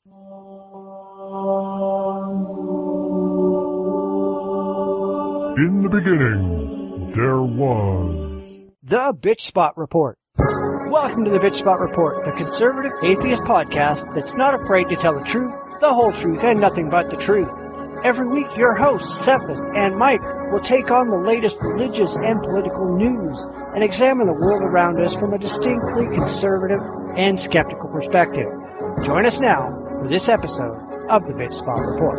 In the beginning, there was... The Bitchspot Report. Welcome to the Bitchspot Report, the conservative atheist podcast that's not afraid to tell the truth, the whole truth, and nothing but the truth. Every week, your hosts, Cephas and Mike, will take on the latest religious and political news and examine the world around us from a distinctly conservative and skeptical perspective. Join us now for this episode of the Bitchspot Report.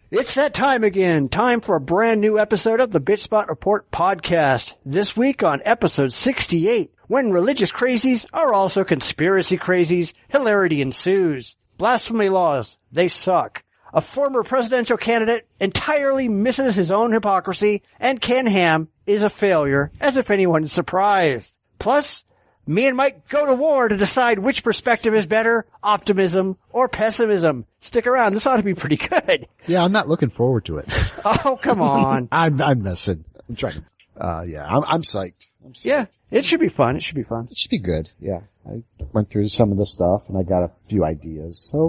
It's that time again. Time for a brand new episode of the Bitchspot Report podcast. This week on episode 68, when religious crazies are also conspiracy crazies, hilarity ensues. Blasphemy laws, they suck. A former presidential candidate entirely misses his own hypocrisy, and Ken Ham is a failure, as if anyone is surprised. Plus, me and Mike go to war to decide which perspective is better, optimism or pessimism. Stick around, this ought to be pretty good. Yeah, I'm not looking forward to it. Oh, come on. I'm messing. I'm trying to, I'm psyched. Yeah, it should be fun. It should be fun. It should be good. Yeah. I went through some of the stuff and I got a few ideas. So,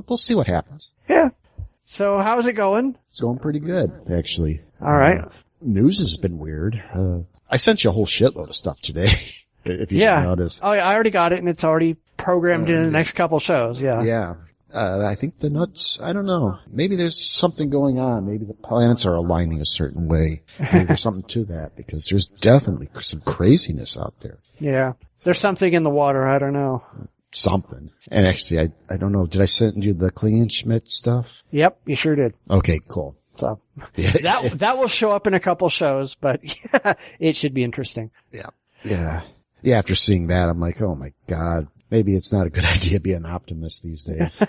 we'll see what happens. Yeah. So how's it going? It's going pretty good, actually. All right. News has been weird. I sent you a whole shitload of stuff today. If you didn't notice. Oh, yeah, I already got it, and it's already programmed in the next couple shows, yeah. Yeah. I think the nuts, I don't know. Maybe there's something going on. Maybe the planets are aligning a certain way. Maybe there's something to that, because there's definitely some craziness out there. Yeah. There's something in the water, I don't know. Something. And actually, I don't know, did I send you the Klingenschmidt stuff? Yep, you sure did. Okay, cool. So, that will show up in a couple shows, but yeah, it should be interesting. Yeah. Yeah. Yeah, after seeing that, I'm like, oh my God, maybe it's not a good idea to be an optimist these days.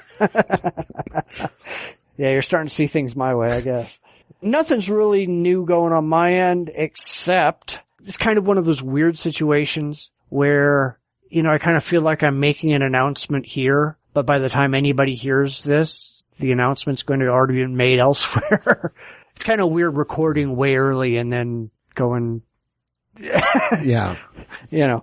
Yeah, you're starting to see things my way, I guess. Nothing's really new going on my end, except it's kind of one of those weird situations where, you know, I kind of feel like I'm making an announcement here, but by the time anybody hears this, the announcement's going to already be made elsewhere. It's kind of weird recording way early and then going... Yeah. You know,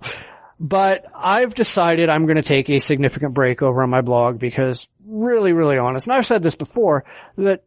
but I've decided I'm going to take a significant break over on my blog because really, really honest, and I've said this before, that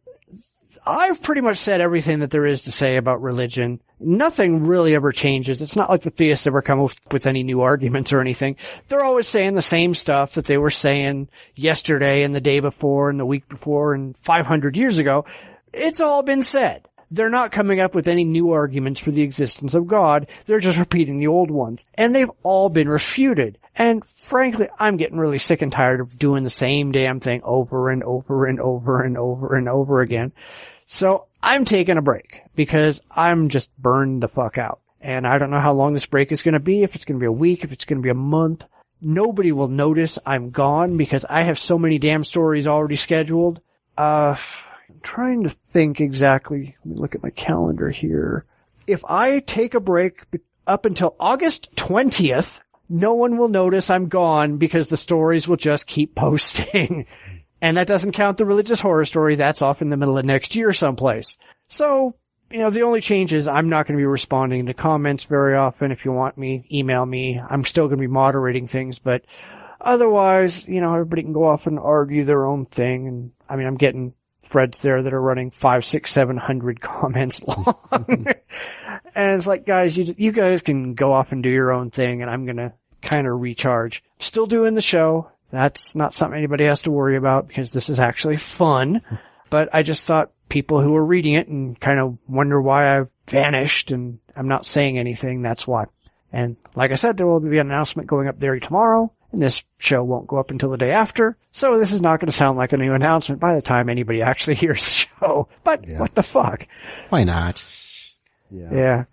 I've pretty much said everything that there is to say about religion. Nothing really ever changes. It's not like the theists ever come up with any new arguments or anything. They're always saying the same stuff that they were saying yesterday and the day before and the week before and 500 years ago. It's all been said. They're not coming up with any new arguments for the existence of God. They're just repeating the old ones. And they've all been refuted. And frankly, I'm getting really sick and tired of doing the same damn thing over and over and over and over and over again. So I'm taking a break because I'm just burned the fuck out. And I don't know how long this break is going to be, if it's going to be a week, if it's going to be a month. Nobody will notice I'm gone because I have so many damn stories already scheduled. I'm trying to think exactly. Let me look at my calendar here. If I take a break up until August 20th, no one will notice I'm gone because the stories will just keep posting. And that doesn't count the religious horror story. That's off in the middle of next year someplace. So, you know, the only change is I'm not going to be responding to comments very often. If you want me, email me. I'm still going to be moderating things, but otherwise, you know, everybody can go off and argue their own thing. And I mean, I'm getting threads there that are running 500, 600, 700 comments long. And it's like, guys, you guys can go off and do your own thing, and I'm gonna kind of recharge. Still doing the show. That's not something anybody has to worry about because this is actually fun. But I just thought people who are reading it and kind of wonder why I've vanished and I'm not saying anything, that's why. And like I said, there will be an announcement going up there tomorrow. And this show won't go up until the day after. So this is not going to sound like a new announcement by the time anybody actually hears the show. But What the fuck? Why not? Yeah.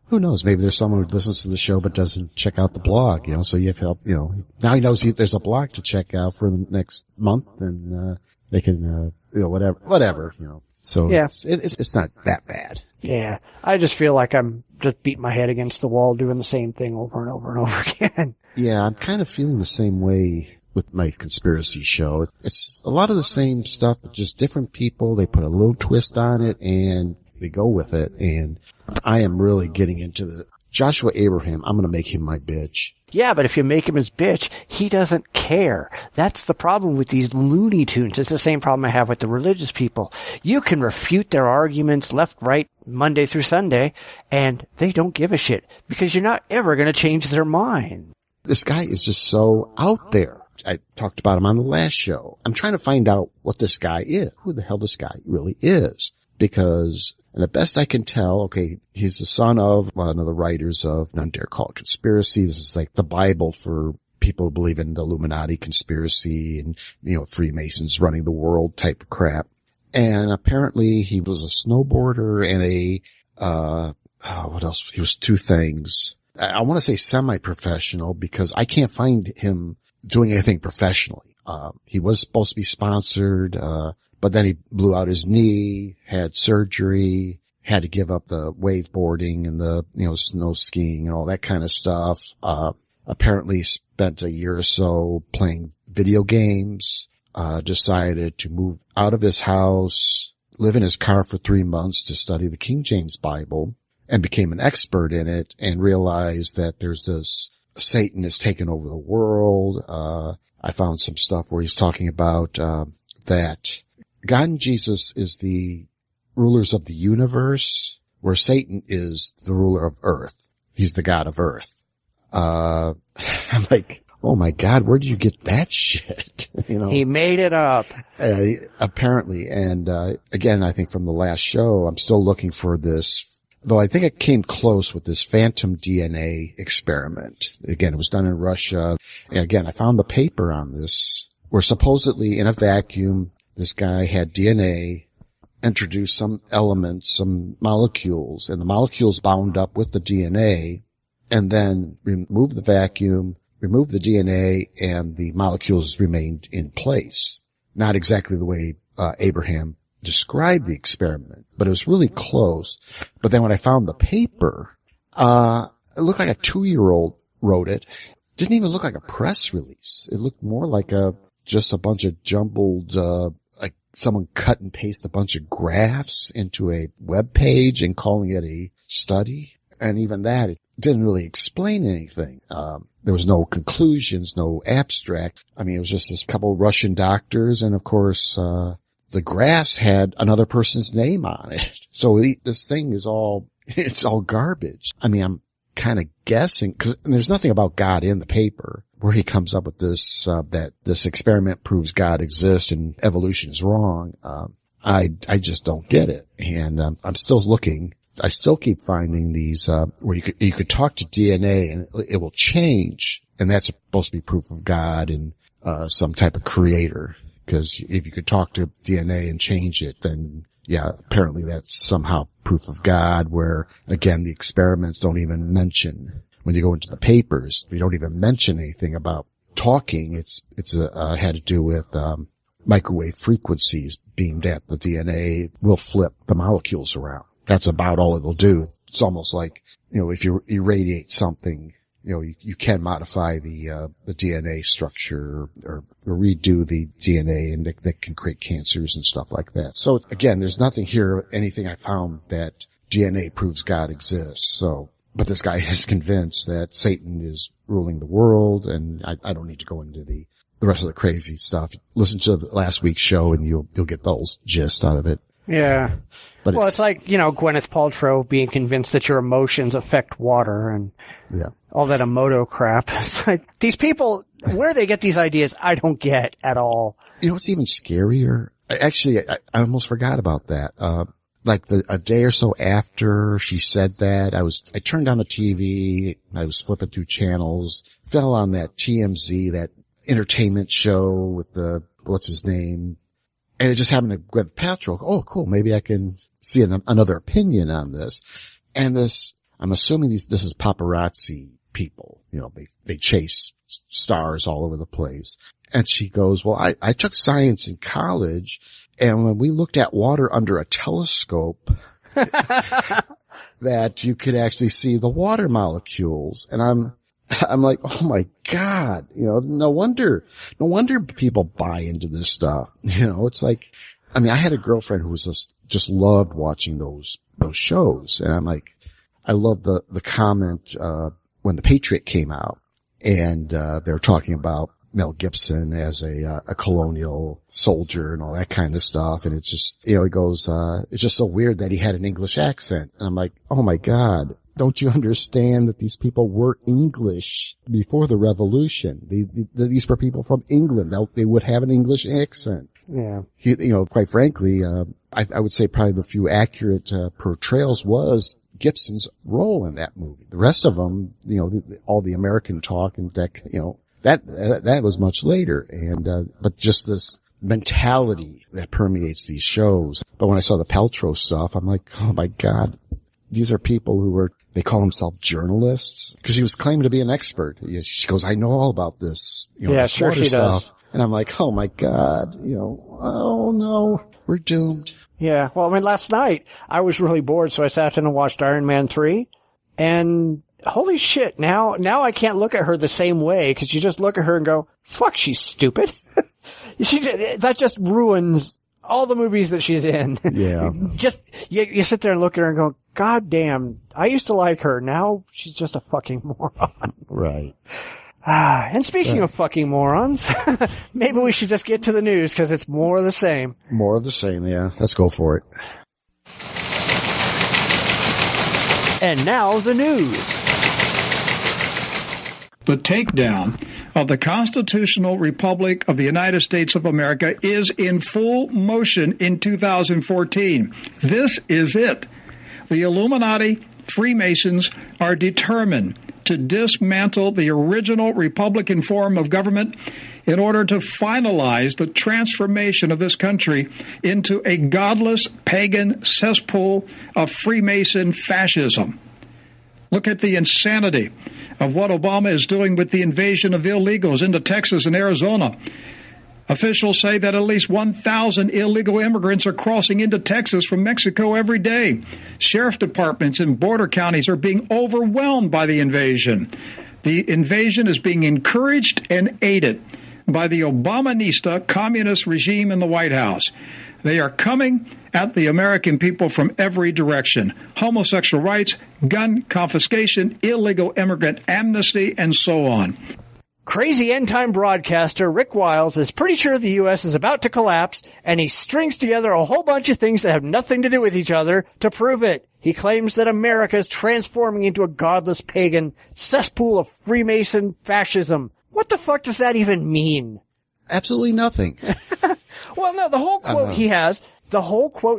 Who knows? Maybe there's someone who listens to the show but doesn't check out the blog, you know, so you have help, you know. Now he knows there's a blog to check out for the next month and, they can, you know, whatever, you know. So it's not that bad. Yeah. I just feel like I'm just beating my head against the wall doing the same thing over and over and over again. Yeah, I'm kind of feeling the same way with my conspiracy show. It's a lot of the same stuff, but just different people. They put a little twist on it and they go with it. And I am really getting into the Joshua Abraham. I'm going to make him my bitch. Yeah, but if you make him his bitch, he doesn't care. That's the problem with these Looney Tunes. It's the same problem I have with the religious people. You can refute their arguments left, right, Monday through Sunday, and they don't give a shit because you're not ever going to change their mind. This guy is just so out there. I talked about him on the last show. I'm trying to find out what this guy is, who the hell this guy really is. Because, and the best I can tell, okay, he's the son of one of the writers of, I don't dare call it conspiracy. This is like the Bible for people who believe in the Illuminati conspiracy and, Freemasons running the world type of crap. And apparently he was a snowboarder and what else? He was two things. I want to say semi-professional because I can't find him doing anything professionally. He was supposed to be sponsored, but then he blew out his knee, had surgery, had to give up the waveboarding and the, snow skiing and all that kind of stuff. Apparently spent a year or so playing video games, decided to move out of his house, live in his car for 3 months to study the King James Bible and became an expert in it and realized that there's this Satan has taken over the world. I found some stuff where he's talking about, that God and Jesus is the rulers of the universe, where Satan is the ruler of earth. He's the god of earth. I'm like, oh my God, where did you get that shit? He made it up. Apparently. And, again, I think from the last show, I'm still looking for this, though I think it came close with this phantom DNA experiment. Again, it was done in Russia. And again, I found the paper on this where supposedly in a vacuum, this guy had DNA, introduced some elements, some molecules, and the molecules bound up with the DNA, and then removed the vacuum, removed the DNA, and the molecules remained in place. Not exactly the way Abraham described the experiment, but it was really close. But then when I found the paper, it looked like a 2-year-old wrote it. Didn't even look like a press release. It looked more like just a bunch of jumbled, like someone cut and paste a bunch of graphs into a web page and calling it a study. And even that, it didn't really explain anything. There was no conclusions, no abstract. I mean, it was just this couple Russian doctors. And of course, the graphs had another person's name on it. So this thing is it's all garbage. I mean, I'm kind of guessing, because there's nothing about God in the paper where he comes up with this, that this experiment proves God exists and evolution is wrong. I just don't get it. And, I'm still looking. I still keep finding these, where you could talk to DNA and it will change. And that's supposed to be proof of God and, some type of creator. Because if you could talk to DNA and change it, then yeah, apparently that's somehow proof of God, where again, the experiments don't even mention, when you go into the papers, we don't even mention anything about talking. It's had to do with, microwave frequencies beamed at the DNA will flip the molecules around. That's about all it will do. It's almost like, if you irradiate something, you can modify the DNA structure or redo the DNA, and that can create cancers and stuff like that. So again, there's nothing here, anything I found that DNA proves God exists. So, but this guy is convinced that Satan is ruling the world, and I don't need to go into the rest of the crazy stuff. Listen to last week's show and you'll get the whole gist out of it. Yeah. But it's like, Gwyneth Paltrow being convinced that your emotions affect water and all that Emoto crap. It's like, these people, where they get these ideas, I don't get at all. What's even scarier? Actually, I almost forgot about that. Like a day or so after she said that, I turned on the TV, I was flipping through channels, fell on that TMZ, that entertainment show with what's his name? And it just happened to Gwyneth Paltrow. Oh, cool. Maybe I can see another opinion on this. And I'm assuming this is paparazzi people. They chase stars all over the place. And she goes, well, I took science in college, and when we looked at water under a telescope, that you could actually see the water molecules. And I'm like, oh my God, no wonder people buy into this stuff. It's like, I had a girlfriend who was just loved watching those shows. And I'm like, I love the comment, when The Patriot came out, And, they're talking about Mel Gibson as a colonial soldier and all that kind of stuff. And it's just, he goes, it's just so weird that he had an English accent. And I'm like, oh my God. Don't you understand that these people were English before the revolution? These were people from England. They would have an English accent. Yeah. Quite frankly, I would say probably the few accurate, portrayals was Gibson's role in that movie. The rest of them, all the American talk and that was much later. And, but just this mentality that permeates these shows. But when I saw the Paltrow stuff, I'm like, oh my God, these are people they call themselves journalists, because she was claiming to be an expert. She goes, I know all about this, this sure water she stuff. does. And I'm like, oh my God, oh no, we're doomed. Yeah. Well, I mean, last night I was really bored, so I sat down and watched Iron Man 3, and holy shit, now I can't look at her the same way, because you just look at her and go, fuck, she's stupid. That just ruins all the movies that she's in. Yeah. You sit there and look at her and go, God damn, I used to like her. Now she's just a fucking moron. Right. And speaking of fucking morons, maybe we should just get to the news, because it's more of the same. More of the same, yeah. Let's go for it. And now the news. The takedown of the Constitutional Republic of the United States of America is in full motion in 2014. This is it. The Illuminati Freemasons are determined to dismantle the original Republican form of government in order to finalize the transformation of this country into a godless pagan cesspool of Freemason fascism. Look at the insanity of what Obama is doing with the invasion of illegals into Texas and Arizona. Officials say that at least 1,000 illegal immigrants are crossing into Texas from Mexico every day. Sheriff departments in border counties are being overwhelmed by the invasion. The invasion is being encouraged and aided by the Obamanista communist regime in the White House. They are coming at the American people from every direction. Homosexual rights, gun confiscation, illegal immigrant amnesty, and so on. Crazy end-time broadcaster Rick Wiles is pretty sure the U.S. is about to collapse, and he strings together a whole bunch of things that have nothing to do with each other to prove it. He claims that America is transforming into a godless pagan cesspool of Freemason fascism. What the fuck does that even mean? Absolutely nothing. Well, no, the whole quote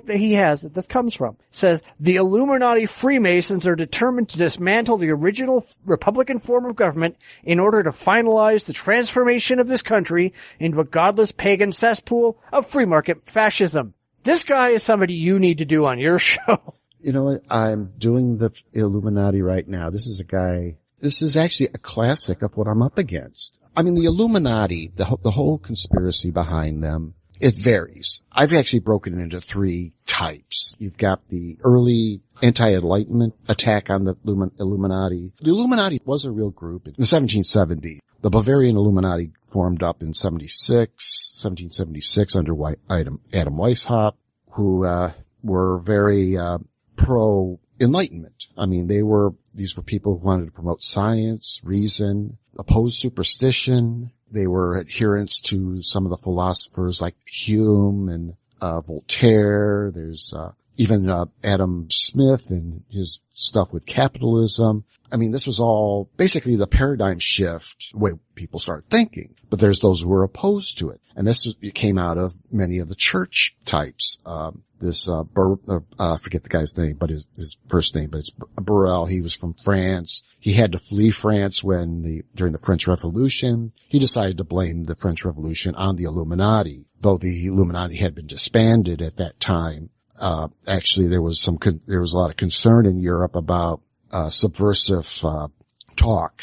that he has that this comes from says, the Illuminati Freemasons are determined to dismantle the original Republican form of government in order to finalize the transformation of this country into a godless pagan cesspool of free market fascism. This guy is somebody you need to do on your show. You know what? I'm doing the Illuminati right now. This is actually a classic of what I'm up against. I mean, the Illuminati, the whole conspiracy behind them, it varies. I've actually broken it into three types. You've got the early anti-enlightenment attack on the Illuminati. The Illuminati was a real group in the 1770s. The Bavarian Illuminati formed up in 1776 under Adam Weishaupt, who were very pro-enlightenment. I mean, these were people who wanted to promote science, reason, oppose superstition. They were adherents to some of the philosophers like Hume and Voltaire. There's even Adam Smith and his stuff with capitalism. I mean, this was all basically the paradigm shift, the way people started thinking. But there's those who were opposed to it. And it came out of many of the church types. I forget the guy's name, but his first name, but it's Burrell. He was from France. He had to flee France during the French Revolution. He decided to blame the French Revolution on the Illuminati, though the Illuminati had been disbanded at that time. Actually, there was a lot of concern in Europe about subversive talk.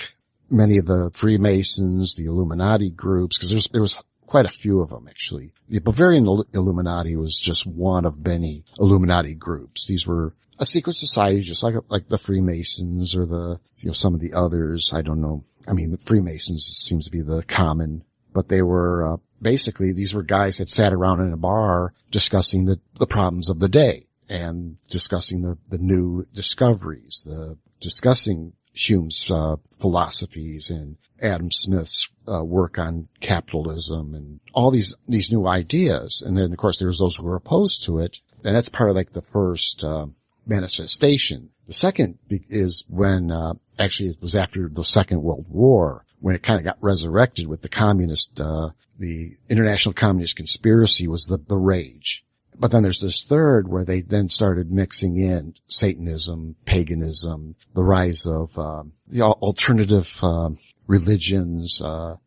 Many of the Freemasons, the Illuminati groups, because there was quite a few of them, actually. The Bavarian Illuminati was just one of many Illuminati groups. These were a secret society, just like the Freemasons or some of the others. I don't know. I mean, the Freemasons seems to be the common, but they were, basically, these were guys that sat around in a bar discussing the problems of the day and discussing the new discoveries, discussing Hume's philosophies and Adam Smith's work on capitalism and all these new ideas. And then, of course, there's those who were opposed to it. And that's part of like the first manifestation. The second is when actually it was after the Second World War, when it kind of got resurrected with the communist, the international communist conspiracy was the rage. But then there's this third where they then started mixing in Satanism, paganism, the rise of the alternative religions, the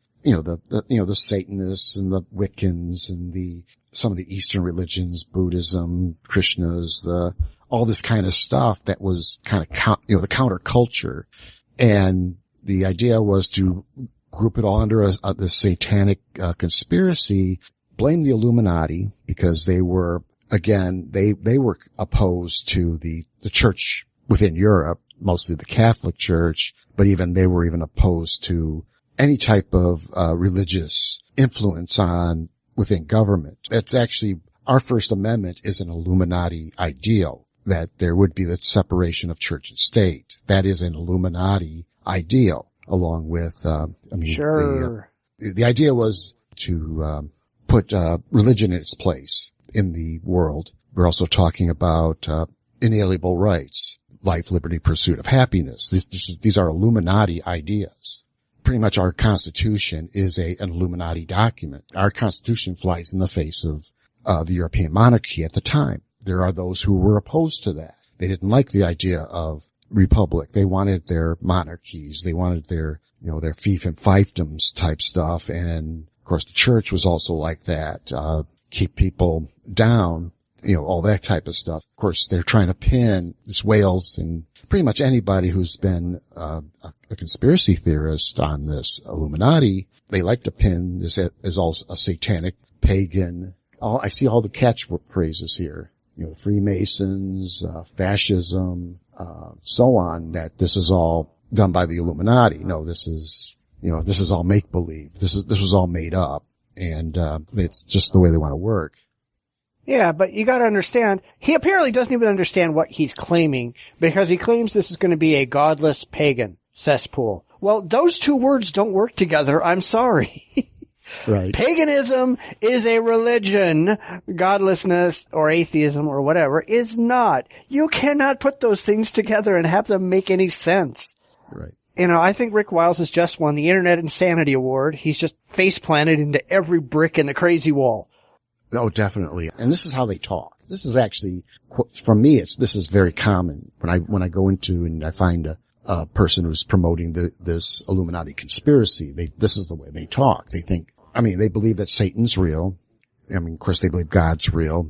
Satanists and the Wiccans and some of the Eastern religions, Buddhism, Krishnas, all this kind of stuff that was kind of the counterculture. And the idea was to group it all under the satanic conspiracy, blame the Illuminati, because they were, again, they were opposed to the church within Europe, mostly the Catholic Church, but they were opposed to any type of religious influence within government. It's actually, our First Amendment is an Illuminati ideal, that there would be the separation of church and state. That is an Illuminati ideal, along with, sure. The idea was to put religion in its place in the world. We're also talking about inalienable rights, life, liberty, pursuit of happiness. These are Illuminati ideas. Pretty much our Constitution is an Illuminati document. Our Constitution flies in the face of the European monarchy at the time. There are those who were opposed to that. They didn't like the idea of republic. They wanted their monarchies. They wanted their fief and fiefdoms type stuff. And of course the church was also like that. Keep people down, all that type of stuff. Of course, they're trying to pin this Wales and pretty much anybody who's been a conspiracy theorist on this Illuminati. They like to pin this as all a satanic, pagan. I see all the catchphrases here. Freemasons, fascism, so on, that this is all done by the Illuminati. No, this is all make-believe. This was all made up. And, it's just the way they want to work. Yeah, but you gotta understand, he apparently doesn't even understand what he's claiming, because he claims this is going to be a godless pagan cesspool. Well, those two words don't work together. I'm sorry. Right. Paganism is a religion. Godlessness or atheism or whatever is not. You cannot put those things together and have them make any sense. Right. I think Rick Wiles has just won the Internet Insanity Award. He's just face planted into every brick in the crazy wall. Oh, definitely. And this is how they talk. This is actually, from me, this is very common when I go into and I find a person who's promoting this Illuminati conspiracy. This is the way they talk. They believe that Satan's real. Of course, they believe God's real.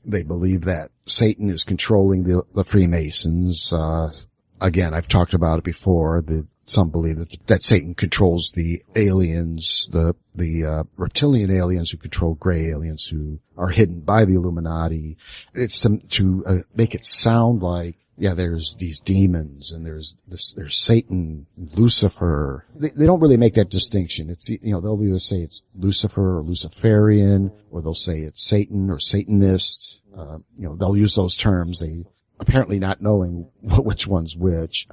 They believe that Satan is controlling the Freemasons. Again, I've talked about it before. Some believe that Satan controls the aliens, the reptilian aliens who control gray aliens who are hidden by the Illuminati. It's to make it sound like, yeah, there's these demons and there's Satan, Lucifer. They don't really make that distinction. It's, they'll either say it's Lucifer or Luciferian, or they'll say it's Satan or Satanist. They'll use those terms. They apparently not knowing which one's which.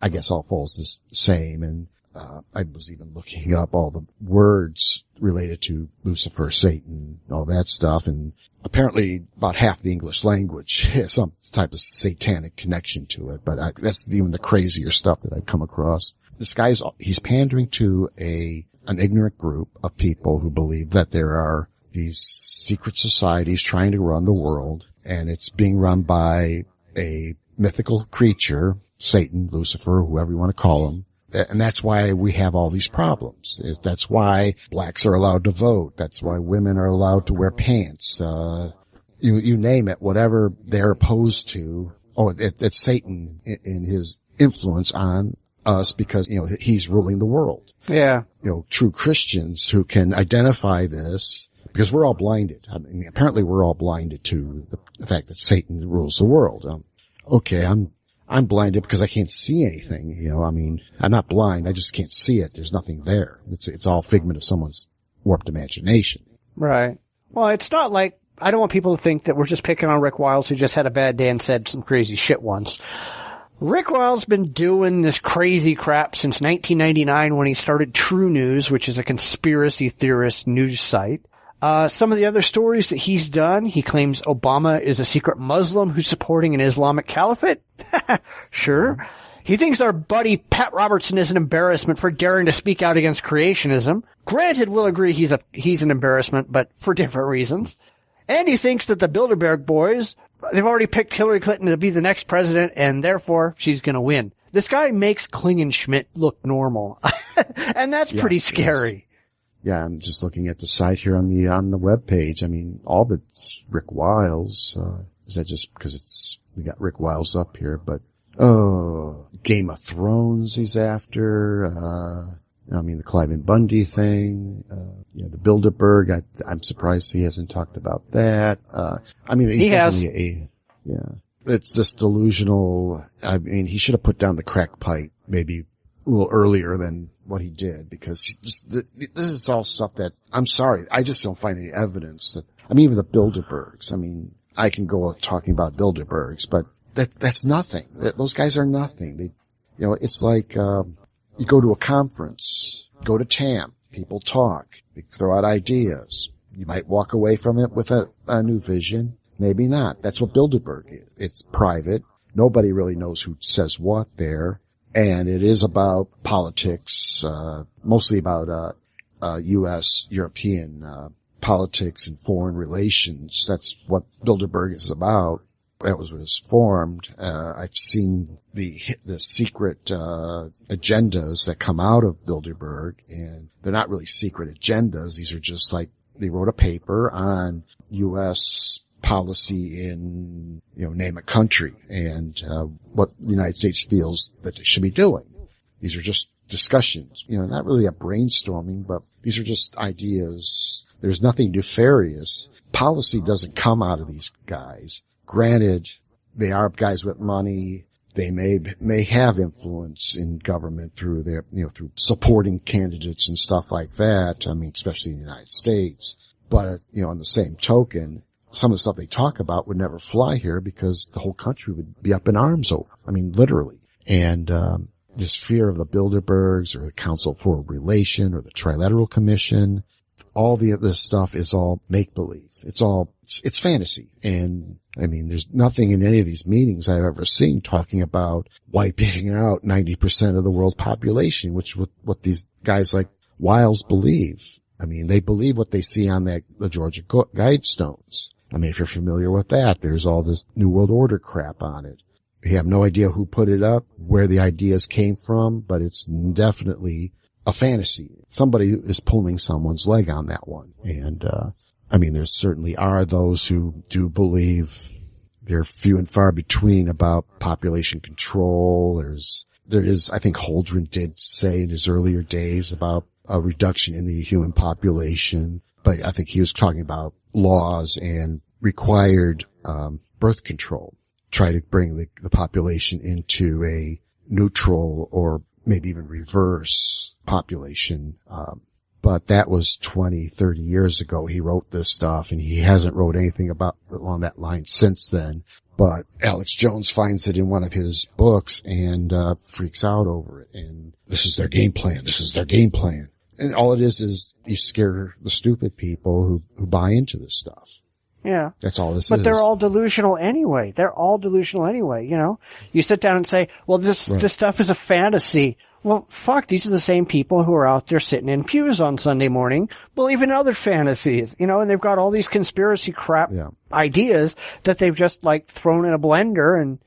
I guess all falls the same. And I was even looking up all the words related to Lucifer, Satan, all that stuff. And apparently about half the English language has some type of satanic connection to it. But that's even the crazier stuff that I've come across. This he's pandering to an ignorant group of people who believe that there are these secret societies trying to run the world, and it's being run by a mythical creature, Satan, Lucifer, whoever you want to call him. And that's why we have all these problems. That's why blacks are allowed to vote. That's why women are allowed to wear pants. You name it, whatever they're opposed to. Oh, it's Satan in his influence on us because, he's ruling the world. Yeah. True Christians who can identify this, because we're all blinded. Apparently we're all blinded to the fact that Satan rules the world. Okay, I'm blinded because I can't see anything, I'm not blind, I just can't see it. There's nothing there. It's all figment of someone's warped imagination. Right. Well, it's not like, I don't want people to think that we're just picking on Rick Wiles, who just had a bad day and said some crazy shit once. Rick Wiles been doing this crazy crap since 1999 when he started True News, which is a conspiracy theorist news site. Some of the other stories that he's done, he claims Obama is a secret Muslim who's supporting an Islamic caliphate. Sure. He thinks our buddy Pat Robertson is an embarrassment for daring to speak out against creationism. Granted, we'll agree he's an embarrassment, but for different reasons. And he thinks that the Bilderberg boys, they've already picked Hillary Clinton to be the next president, and therefore she's gonna win. This guy makes Klingenschmidt look normal. And that's pretty scary. Yeah, I'm just looking at the site here on the web page. I mean, all but it's Rick Wiles. Is that just because we got Rick Wiles up here? But Game of Thrones he's after. I mean, the Clive and Bundy thing. The Bilderberg. I'm surprised he hasn't talked about that. I mean, he's definitely it's this delusional. I mean, he should have put down the crack pipe maybe a little earlier than what he did, because this is all stuff that, I'm sorry, I just don't find any evidence that, I mean, even the Bilderbergs, I mean, I can go talking about Bilderbergs, but that's nothing. Those guys are nothing. It's like, you go to a conference, go to TAM, people talk, they throw out ideas. You might walk away from it with a new vision, maybe not. That's what Bilderberg is. It's private. Nobody really knows who says what there. And it is about politics, mostly about, U.S., European, politics and foreign relations. That's what Bilderberg is about. That was what was formed. I've seen the secret, agendas that come out of Bilderberg, and they're not really secret agendas. These are just like, they wrote a paper on U.S. policy in, name a country, and what the United States feels that they should be doing. These are just discussions, not really a brainstorming, but these are just ideas. There's nothing nefarious. Policy doesn't come out of these guys. Granted, they are guys with money. They may have influence in government through their, through supporting candidates and stuff like that. I mean, especially in the United States. But, on the same token, some of the stuff they talk about would never fly here because the whole country would be up in arms over. I mean, literally. And, this fear of the Bilderbergs or the Council for Relation or the Trilateral Commission, all this stuff is all make-believe. It's fantasy. And, I mean, there's nothing in any of these meetings I've ever seen talking about wiping out 90% of the world population, which what these guys like Wiles believe. I mean, they believe what they see on the Georgia Guidestones. I mean, if you're familiar with that, there's all this New World Order crap on it. You have no idea who put it up, where the ideas came from, but it's definitely a fantasy. Somebody is pulling someone's leg on that one. And, I mean, there certainly are those who do believe. They're few and far between about population control. There is, I think Holdren did say in his earlier days about a reduction in the human population, but I think he was talking about laws and required, birth control. Try to bring the population into a neutral or maybe even reverse population. But that was 20, 30 years ago. He wrote this stuff, and he hasn't wrote anything along that line since then. But Alex Jones finds it in one of his books and freaks out over it. And this is their game plan. This is their game plan. And all it is you scare the stupid people who buy into this stuff. Yeah. That's all this is. But they're all delusional anyway. You sit down and say, well, this stuff is a fantasy. Well, fuck, these are the same people who are out there sitting in pews on Sunday morning, believing in other fantasies, and they've got all these conspiracy crap ideas that they've just thrown in a blender and,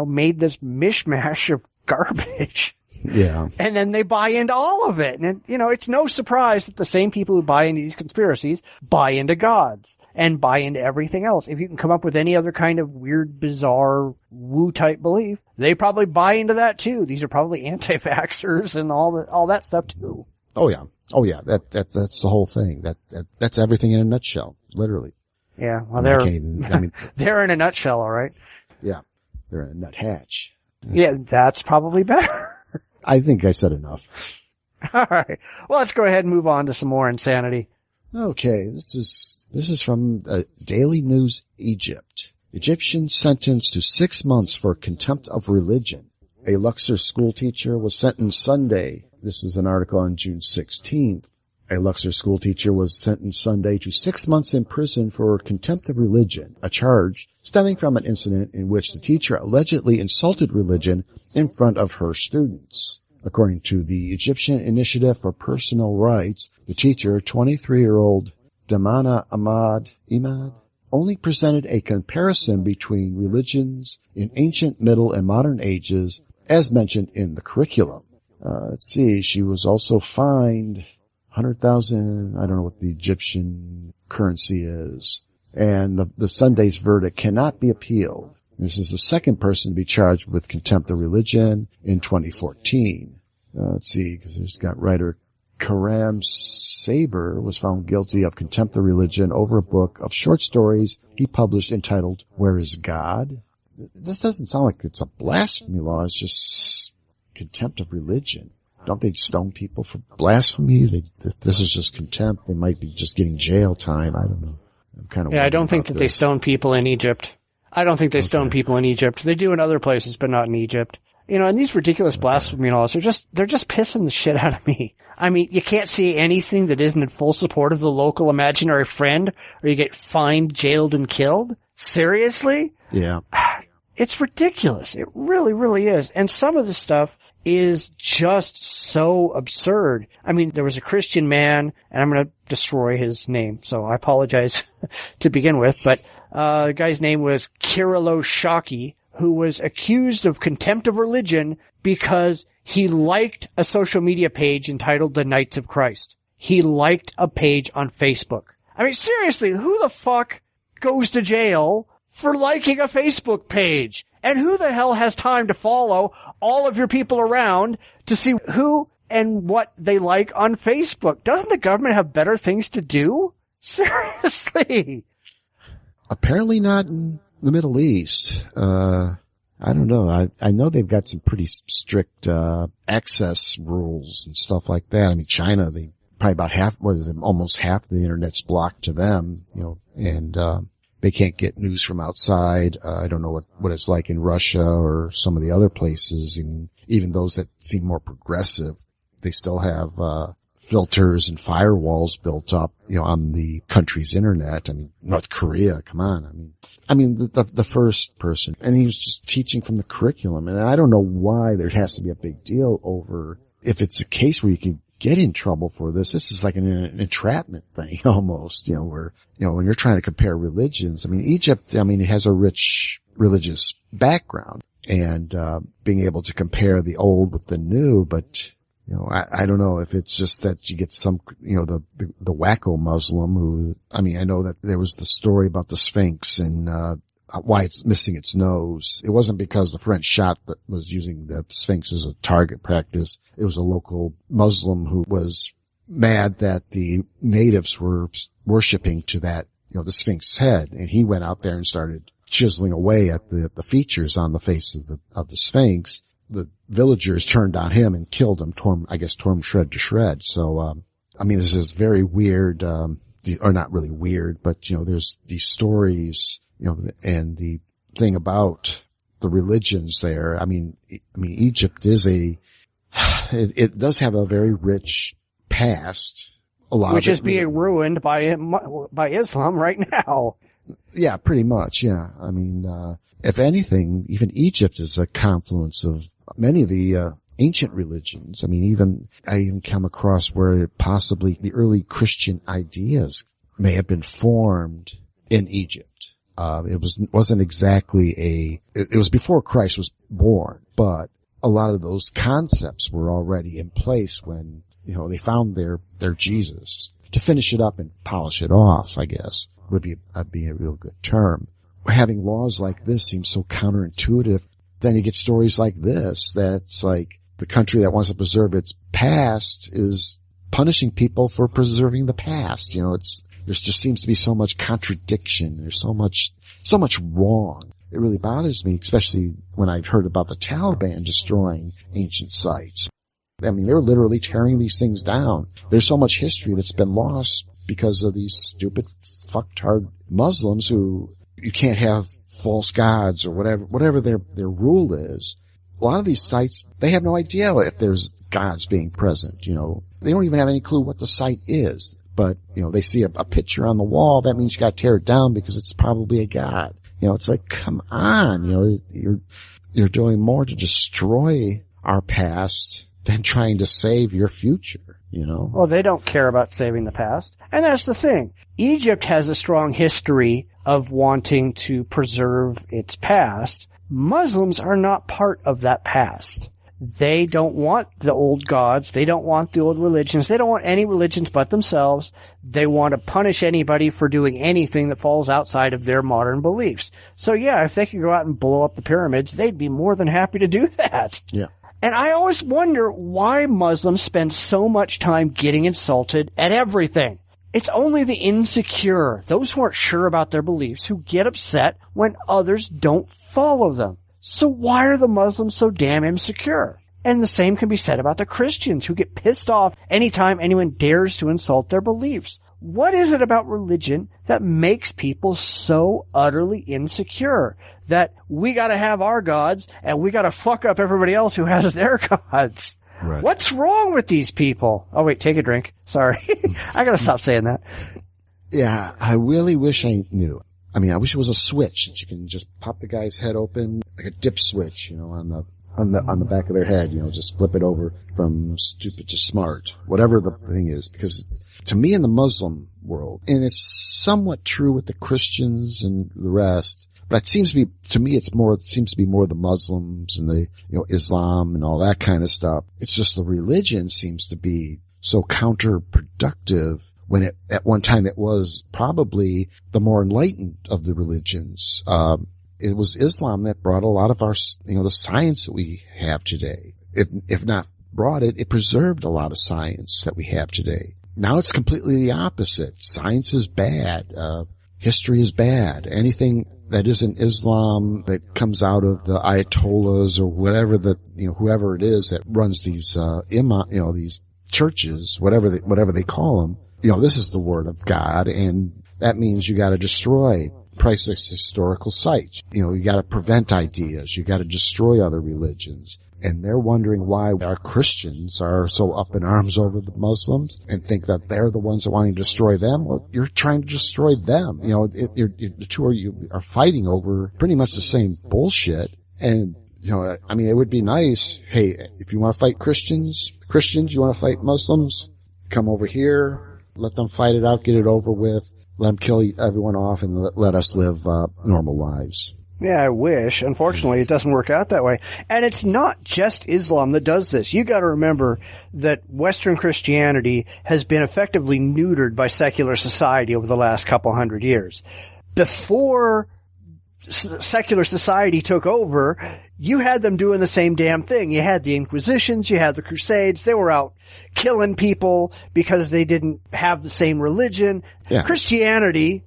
made this mishmash of garbage. Yeah. And then they buy into all of it. And, it's no surprise that the same people who buy into these conspiracies buy into gods and buy into everything else. If you can come up with any other kind of weird, bizarre, woo-type belief, they probably buy into that too. These are probably anti-vaxxers and all that stuff too. Oh yeah. That's the whole thing. That's everything in a nutshell. Literally. Yeah. Well, they're in a nutshell, all right. Yeah. They're in a nuthatch. Yeah, that's probably better. I think I said enough. All right. Well, let's go ahead and move on to some more insanity. Okay. This is from Daily News Egypt. Egyptian sentenced to 6 months for contempt of religion. A Luxor school teacher was sentenced Sunday. This is an article on June 16th. A Luxor school teacher was sentenced Sunday to 6 months in prison for contempt of religion, a charge stemming from an incident in which the teacher allegedly insulted religion in front of her students. According to the Egyptian Initiative for Personal Rights, the teacher, 23-year-old Damana Imad, only presented a comparison between religions in ancient, middle, and modern ages, as mentioned in the curriculum. Let's see, she was also fined 100,000, I don't know what the Egyptian currency is. And the Sunday's verdict cannot be appealed. This is the second person to be charged with contempt of religion in 2014. Let's see, because there's got writer Karam Saber was found guilty of contempt of religion over a book of short stories he published entitled Where is God? This doesn't sound like it's a blasphemy law, it's just contempt of religion. Don't they stone people for blasphemy? If this is just contempt, they might be just getting jail time. I don't know. I'm kind of I don't think that they stone people in Egypt. I don't think they stone people in Egypt. They do in other places, but not in Egypt. You know, and these ridiculous blasphemy laws they're just pissing the shit out of me. I mean, you can't see anything that isn't in full support of the local imaginary friend, or you get fined, jailed, and killed. Seriously? Yeah. It's ridiculous. It really, really is. And some of the stuff is just so absurd. I mean, there was a Christian man, and I'm going to destroy his name, so I apologize to begin with, but the guy's name was Kirilo Shaki, who was accused of contempt of religion because he liked a social media page entitled The Knights of Christ. He liked a page on Facebook. I mean, seriously, who the fuck goes to jail for liking a Facebook page? And who the hell has time to follow all of your people around to see who and what they like on Facebook? Doesn't the government have better things to do? Seriously. Apparently not in the Middle East. I don't know. I know they've got some pretty strict, access rules and stuff like that. I mean, China, they probably about almost half the internet's blocked to them, you know, and, they can't get news from outside. I don't know what it's like in Russia or some of the other places. I mean, even those that seem more progressive, they still have, filters and firewalls built up, you know, on the country's internet. I mean, North Korea, come on. I mean, the first person, and he was just teaching from the curriculum. And I don't know why there has to be a big deal over if it's a case where you can get in trouble for this. This is like an entrapment thing almost, you know, where, you know, when you're trying to compare religions. I mean, Egypt, it has a rich religious background and, being able to compare the old with the new, but, you know, I don't know if it's just that you get some, you know, the wacko Muslim who, I mean, I know that there was the story about the Sphinx and, why it's missing its nose. It wasn't because the French shot that was using the Sphinx as a target practice. It was a local Muslim who was mad that the natives were worshiping to that, you know, the Sphinx head. And he went out there and started chiseling away at the features on the face of the Sphinx. The villagers turned on him and killed him, tore him shred to shred. So, this is very weird, or not really weird, but, you know, there's these stories, you know, and the thing about the religions there, I mean, Egypt is it does have a very rich past. A lot which of is being ruined by Islam right now. Yeah, pretty much. Yeah. I mean, if anything, even Egypt is a confluence of many of the, ancient religions. I mean, I even come across where possibly the early Christian ideas may have been formed in Egypt. It wasn't exactly it was before Christ was born, but a lot of those concepts were already in place when, you know, they found their Jesus. To finish it up and polish it off, I guess, would be a real good term. Having laws like this seems so counterintuitive. Then you get stories like this, that's like the country that wants to preserve its past is punishing people for preserving the past. You know, there just seems to be so much contradiction. There's so much wrong. It really bothers me, especially when I've heard about the Taliban destroying ancient sites. I mean, they're literally tearing these things down. There's so much history that's been lost because of these stupid fucktard Muslims who you can't have false gods or whatever their rule is. a lot of these sites, they have no idea if there's gods being present, you know. They don't even have any clue what the site is. But, you know, they see a picture on the wall, that means you gotta tear it down because it's probably a god. You know, it's like, come on, you know, you're doing more to destroy our past than trying to save your future, you know? Well, they don't care about saving the past. And that's the thing. Egypt has a strong history of wanting to preserve its past. Muslims are not part of that past. They don't want the old gods. They don't want the old religions. They don't want any religions but themselves. They want to punish anybody for doing anything that falls outside of their modern beliefs. So yeah, if they could go out and blow up the pyramids, they'd be more than happy to do that. Yeah. And I always wonder why Muslims spend so much time getting insulted at everything. It's only the insecure, those who aren't sure about their beliefs, who get upset when others don't follow them. So why are the Muslims so damn insecure? And the same can be said about the Christians, who get pissed off anytime anyone dares to insult their beliefs. What is it about religion that makes people so utterly insecure that we gotta have our gods and we gotta fuck up everybody else who has their gods? Right. What's wrong with these people? Oh wait, take a drink. Sorry. I gotta stop saying that. Yeah, I really wish I knew. I mean, I wish it was a switch that you can just pop the guy's head open, like a dip switch, you know, on the back of their head, you know, just flip it over from stupid to smart, whatever the thing is. Because to me in the Muslim world, and it's somewhat true with the Christians and the rest, but it seems to be, to me, it seems to be more the Muslims and the, you know, Islam and all that kind of stuff. It's just the religion seems to be so counterproductive when at one time it was probably the more enlightened of the religions. It was Islam that brought a lot of our, you know, the science that we have today. If not brought it, it preserved a lot of science that we have today. Now it's completely the opposite. Science is bad. History is bad. Anything that isn't Islam that comes out of the Ayatollahs or whatever whoever it is that runs these, these churches, whatever they call them, you know, this is the word of God, and that means you gotta destroy priceless historical sites. You know, you gotta prevent ideas. You gotta destroy other religions. And they're wondering why our Christians are so up in arms over the Muslims and think that they're the ones that want to destroy them. Well, you're trying to destroy them. You know, the two of you are fighting over pretty much the same bullshit. And, you know, I mean, it would be nice. Hey, if you want to fight Christians, you want to fight Muslims, come over here, let them fight it out, get it over with, let them kill everyone off, and let us live normal lives. Yeah, I wish. Unfortunately, it doesn't work out that way. And it's not just Islam that does this. You gotta remember that Western Christianity has been effectively neutered by secular society over the last couple hundred years. Before secular society took over, you had them doing the same damn thing. You had the Inquisitions, you had the Crusades, they were out killing people because they didn't have the same religion. Yeah. Christianity,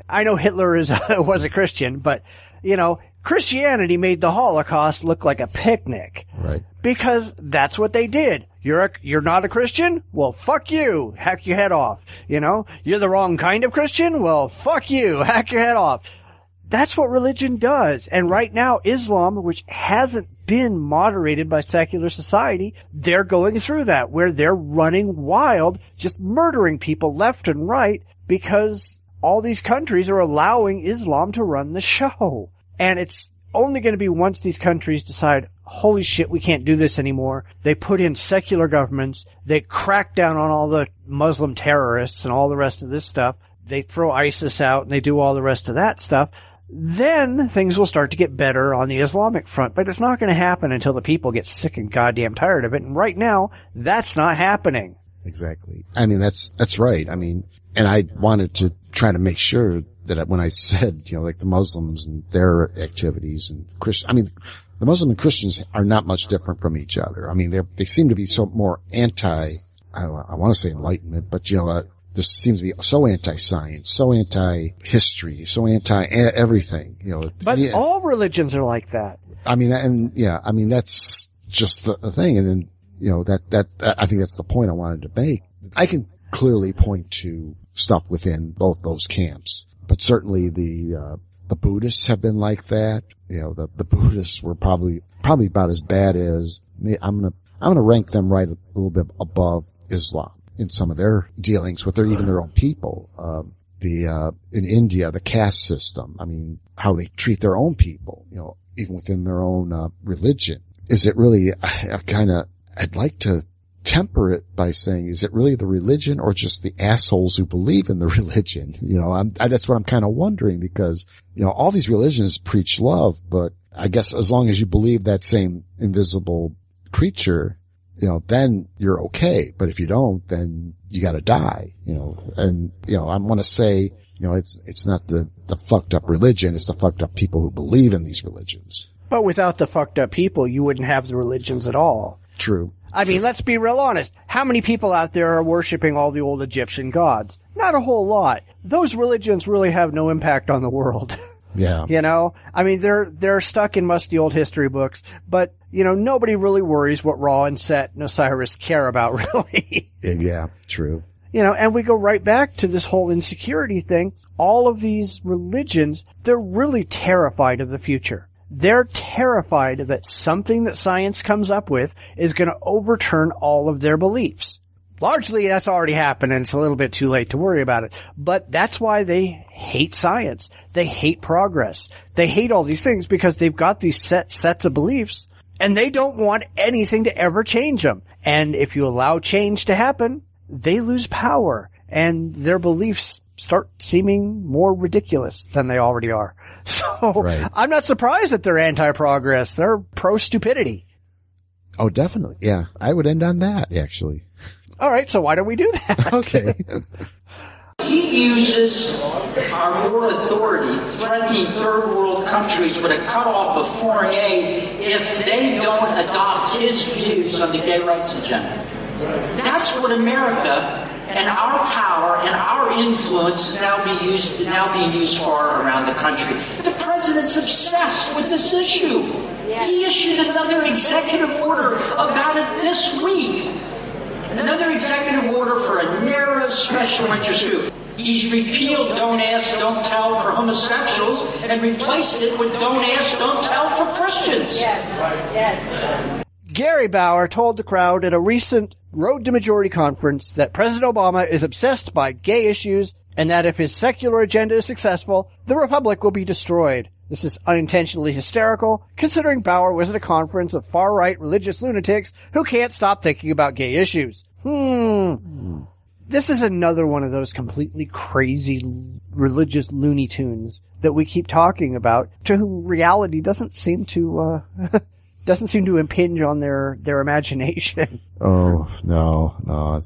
I know Hitler was a Christian, but, you know, Christianity made the Holocaust look like a picnic. Right. Because that's what they did. You're not a Christian? Well, fuck you. Hack your head off. You know? You're the wrong kind of Christian? Well, fuck you. Hack your head off. That's what religion does. And right now, Islam, which hasn't been moderated by secular society, they're going through that, where they're running wild, just murdering people left and right, because all these countries are allowing Islam to run the show. And it's only going to be once these countries decide, holy shit, we can't do this anymore. They put in secular governments. They crack down on all the Muslim terrorists and all the rest of this stuff. They throw ISIS out and they do all the rest of that stuff. Then things will start to get better on the Islamic front, but it's not going to happen until the people get sick and goddamn tired of it. And right now, that's not happening. Exactly. I mean, that's right. I mean, and I wanted to try to make sure that when I said, you know, like the Muslims and their activities and Christians, I mean, the Muslim and Christians are not much different from each other. I mean, they seem to be so more I want to say enlightenment, but you know, this seems to be so anti-science, so anti-history, so anti-everything, you know. But all religions are like that. I mean, that's just the thing. And then, you know, that I think that's the point I wanted to make. I can clearly point to stuff within both those camps, but certainly the Buddhists have been like that. the Buddhists were probably about as bad as I'm gonna rank them right a little bit above Islam in some of their dealings with even their own people. In India, the caste system. I mean, how they treat their own people, even within their own religion. Is it really? I'd like to temper it by saying, is it really the religion or just the assholes who believe in the religion? That's what I'm kind of wondering, because, all these religions preach love, but I guess as long as you believe that same invisible creature, then you're okay. But if you don't, then you gotta die, and, I want to say, it's not the fucked up religion, it's the fucked up people who believe in these religions. But without the fucked up people, you wouldn't have the religions at all. True. I mean, let's be real honest. How many people out there are worshiping all the old Egyptian gods? Not a whole lot. Those religions really have no impact on the world. Yeah. I mean, they're stuck in musty old history books, but, nobody really worries what Ra and Set and Osiris care about, really. Yeah, true. And we go right back to this whole insecurity thing. All of these religions, they're really terrified of the future. They're terrified that something that science comes up with is going to overturn all of their beliefs. Largely, that's already happened, and it's a little bit too late to worry about it. But that's why they hate science. They hate progress. They hate all these things because they've got these sets of beliefs, and they don't want anything to ever change them. And if you allow change to happen, they lose power, and their beliefs start seeming more ridiculous than they already are. So right. I'm not surprised that they're anti-progress. They're pro-stupidity. Oh, definitely. Yeah. I would end on that, actually. All right. So why don't we do that? Okay. He uses our war authority, threatening third world countries with a cutoff of foreign aid if they don't adopt his views on the gay rights agenda. That's what America and our power and our influence is now being used for around the country. The president's obsessed with this issue. He issued another executive order about it this week. Another executive order for a narrow special interest group. He's repealed Don't Ask, Don't Tell for homosexuals and replaced it with Don't Ask, Don't Tell for Christians. Yes. Gary Bauer told the crowd at a recent Road to Majority conference that President Obama is obsessed by gay issues and that if his secular agenda is successful, the Republic will be destroyed. This is unintentionally hysterical, considering Bauer was at a conference of far-right religious lunatics who can't stop thinking about gay issues. This is another one of those completely crazy religious Looney Tunes that we keep talking about, to whom reality doesn't seem to impinge on their imagination. Oh, no.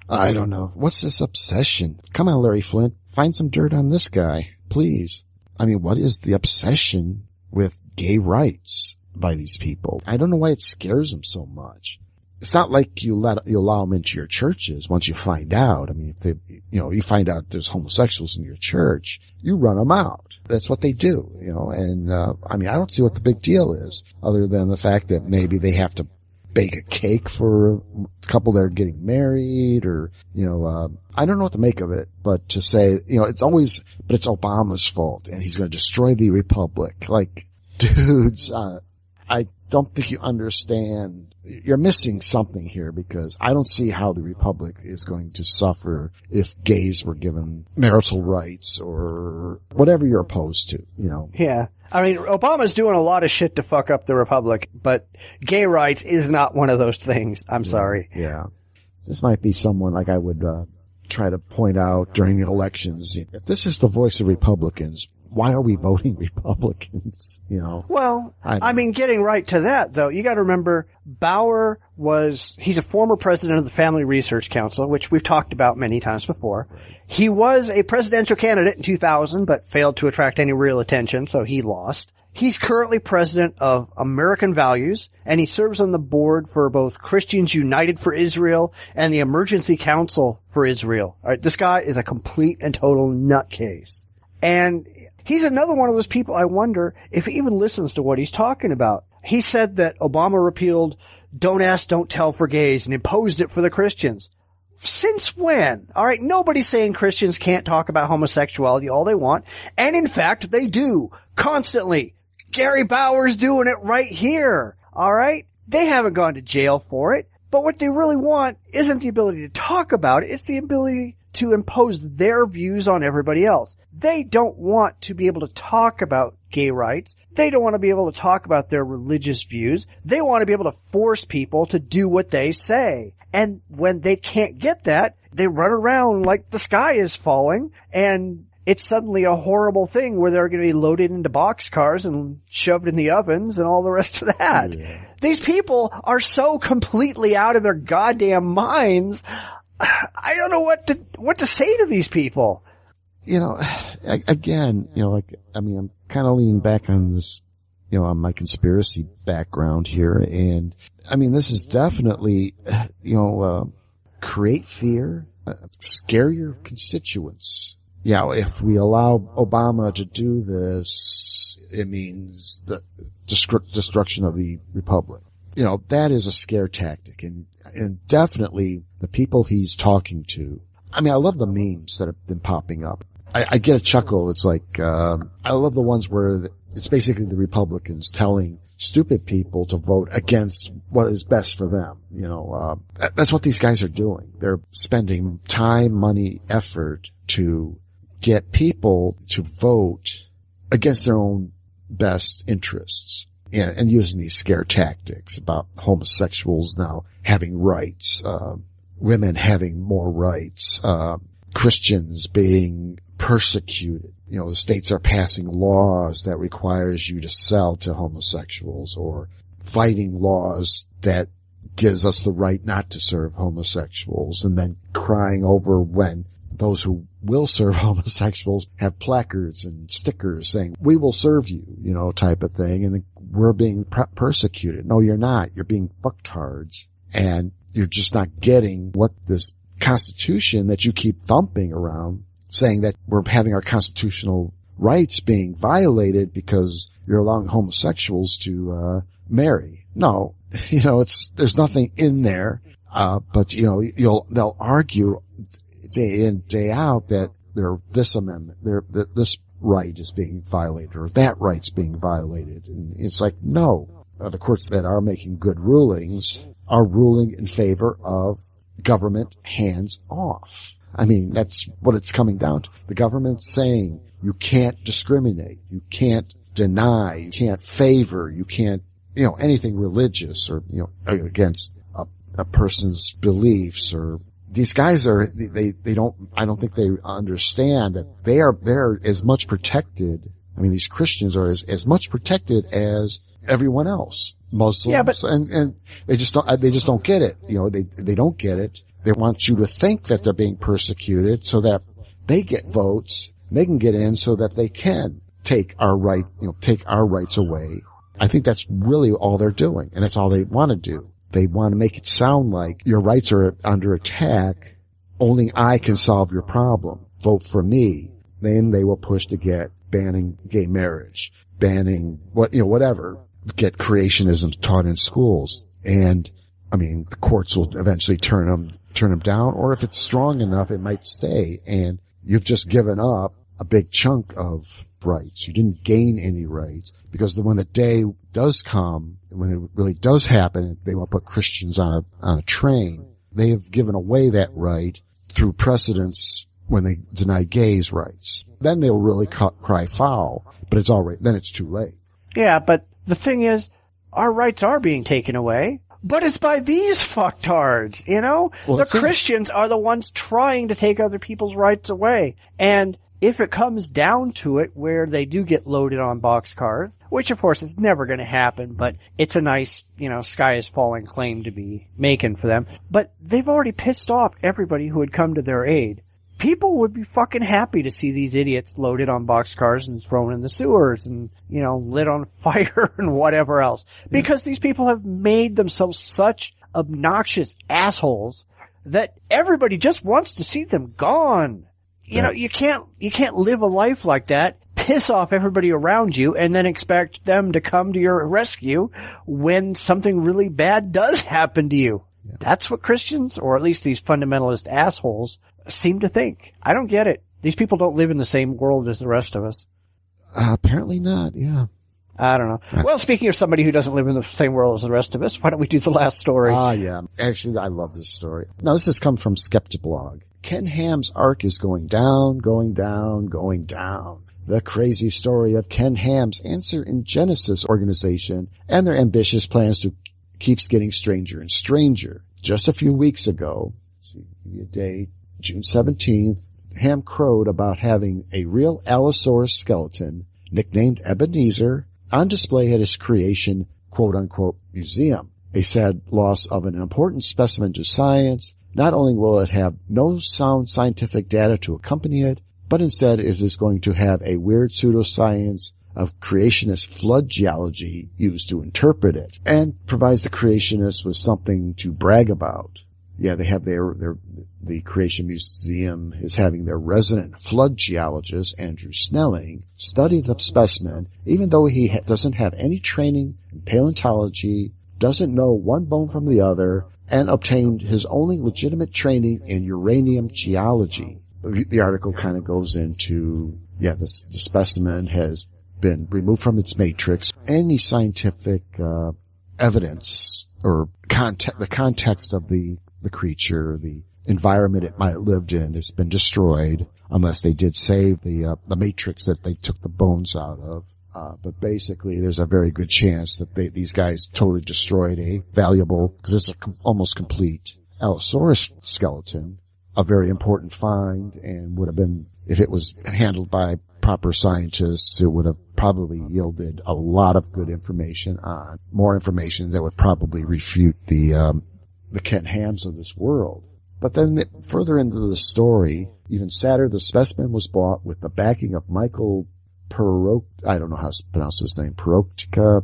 I don't know. What's this obsession? Come on, Larry Flint. Find some dirt on this guy, please. I mean, what is the obsession with gay rights by these people? I don't know why it scares them so much. It's not like you allow them into your churches once you find out. I mean, if you find out there's homosexuals in your church, you run them out. That's what they do, and, I mean, I don't see what the big deal is other than the fact that maybe they have to bake a cake for a couple that are getting married or, I don't know what to make of it, but to say, it's Obama's fault and he's going to destroy the Republic. Like, dudes, I don't think you understand. You're missing something here because I don't see how the Republic is going to suffer if gays were given marital rights or whatever you're opposed to, Yeah. I mean, Obama's doing a lot of shit to fuck up the Republic, but gay rights is not one of those things. I'm sorry. Yeah. This might be someone like I would, try to point out during the elections. If this is the voice of Republicans, why are we voting Republicans? Well, I mean, getting right to that though, you gotta remember Bauer he's a former president of the Family Research Council, which we've talked about many times before. He was a presidential candidate in 2000, but failed to attract any real attention, so he lost. He's currently president of American Values, and he serves on the board for both Christians United for Israel and the Emergency Council for Israel. All right, this guy is a complete and total nutcase. And he's another one of those people I wonder if he even listens to what he's talking about. He said that Obama repealed Don't Ask, Don't Tell for gays and imposed it for the Christians. Since when? All right, nobody's saying Christians can't talk about homosexuality all they want, and in fact, they do, constantly. Gary Bauer's doing it right here. All right. They haven't gone to jail for it, but what they really want isn't the ability to talk about it. It's the ability to impose their views on everybody else. They don't want to be able to talk about gay rights. They don't want to be able to talk about their religious views. They want to be able to force people to do what they say. And when they can't get that, they run around like the sky is falling, and it's suddenly a horrible thing where they're going to be loaded into boxcars and shoved in the ovens and all the rest of that. Yeah. These people are so completely out of their goddamn minds. I don't know what to say to these people. You know, again, you know, like, I mean, I'm kind of leaning back on this, you know, on my conspiracy background here. And I mean, this is definitely, you know, create fear, scare your constituents. Yeah, if we allow Obama to do this, it means the destruction of the republic. You know, that is a scare tactic, and definitely the people he's talking to. I mean, I love the memes that have been popping up. I get a chuckle. It's like, I love the ones where it's basically the Republicans telling stupid people to vote against what is best for them. You know, that's what these guys are doing. They're spending time, money, effort to get people to vote against their own best interests, and using these scare tactics about homosexuals now having rights, women having more rights, Christians being persecuted. You know, the states are passing laws that requires you to sell to homosexuals, or fighting laws that gives us the right not to serve homosexuals, and then crying over when those who will serve homosexuals have placards and stickers saying, "We will serve you," you know, type of thing. And we're being persecuted. No, you're not. You're being fucktards. And you're just not getting what this Constitution that you keep thumping around, saying that we're having our constitutional rights being violated because you're allowing homosexuals to marry. No, you know, there's nothing in there. But you know, they'll argue day in, day out that this amendment, this right is being violated, or that right's being violated. And it's like, no, the courts that are making good rulings are ruling in favor of government hands off. I mean, that's what it's coming down to. The government's saying you can't discriminate, you can't deny, you can't favor, you can't, you know, anything religious or, you know, against a person's beliefs. Or these guys I don't think they understand that they're as much protected. I mean, these Christians are as much protected as everyone else. Muslims. Yeah, but and they just don't get it. You know, they don't get it. They want you to think that they're being persecuted so that they get votes, they can get in so that they can take our rights away. I think that's really all they're doing, and that's all they want to do. They want to make it sound like your rights are under attack. Only I can solve your problem. Vote for me. Then they will push to get banning gay marriage, banning whatever. Get creationism taught in schools. And I mean, the courts will eventually turn them down, or if it's strong enough, it might stay. And you've just given up a big chunk of rights. You didn't gain any rights, because when the day does come, when it really does happen, they want to put Christians on a train. They have given away that right through precedents when they deny gays' rights. Then they'll really cry foul, but it's already, then it's too late. Yeah, but the thing is, our rights are being taken away, but it's by these fucktards, you know? Well, the Christians are the ones trying to take other people's rights away. And if it comes down to it, where they do get loaded on boxcars, which of course is never going to happen, but it's a nice, you know, sky is falling claim to be making for them. But they've already pissed off everybody who had come to their aid. People would be fucking happy to see these idiots loaded on boxcars and thrown in the sewers and, you know, lit on fire and whatever else. Because these people have made themselves such obnoxious assholes that everybody just wants to see them gone. You know, you can't live a life like that, piss off everybody around you, and then expect them to come to your rescue when something really bad does happen to you. Yeah. That's what Christians, or at least these fundamentalist assholes, seem to think. I don't get it. These people don't live in the same world as the rest of us. Apparently not, yeah. I don't know. Well, speaking of somebody who doesn't live in the same world as the rest of us, why don't we do the last story? Yeah. Actually, I love this story. Now, this has come from Skeptoblog. Ken Ham's arc is going down, going down, going down. The crazy story of Ken Ham's Answer in Genesis organization and their ambitious plans keeps getting stranger and stranger. Just a few weeks ago, let's see, give you a date, June 17th, Ham crowed about having a real Allosaurus skeleton, nicknamed Ebenezer, on display at his creation, quote-unquote, museum. A sad loss of an important specimen to science. Not only will it have no sound scientific data to accompany it, but instead it is going to have a weird pseudoscience of creationist flood geology used to interpret it, and provides the creationists with something to brag about. Yeah, they have the Creation Museum is having their resident flood geologist, Andrew Snelling, study the specimen, even though he doesn't have any training in paleontology, doesn't know one bone from the other, and obtained his only legitimate training in uranium geology. The article kind of goes into, the specimen has been removed from its matrix. Any scientific evidence or the context of the creature, the environment it might have lived in, has been destroyed, unless they did save the matrix that they took the bones out of. But basically, there's a very good chance that these guys totally destroyed a valuable, because it's almost complete Allosaurus skeleton, a very important find, and would have been, if it was handled by proper scientists, it would have probably yielded a lot of good information more information that would probably refute the Ken Hams of this world. But then further into the story, even sadder, the specimen was bought with the backing of Michael I don't know how to pronounce his name, Perocta,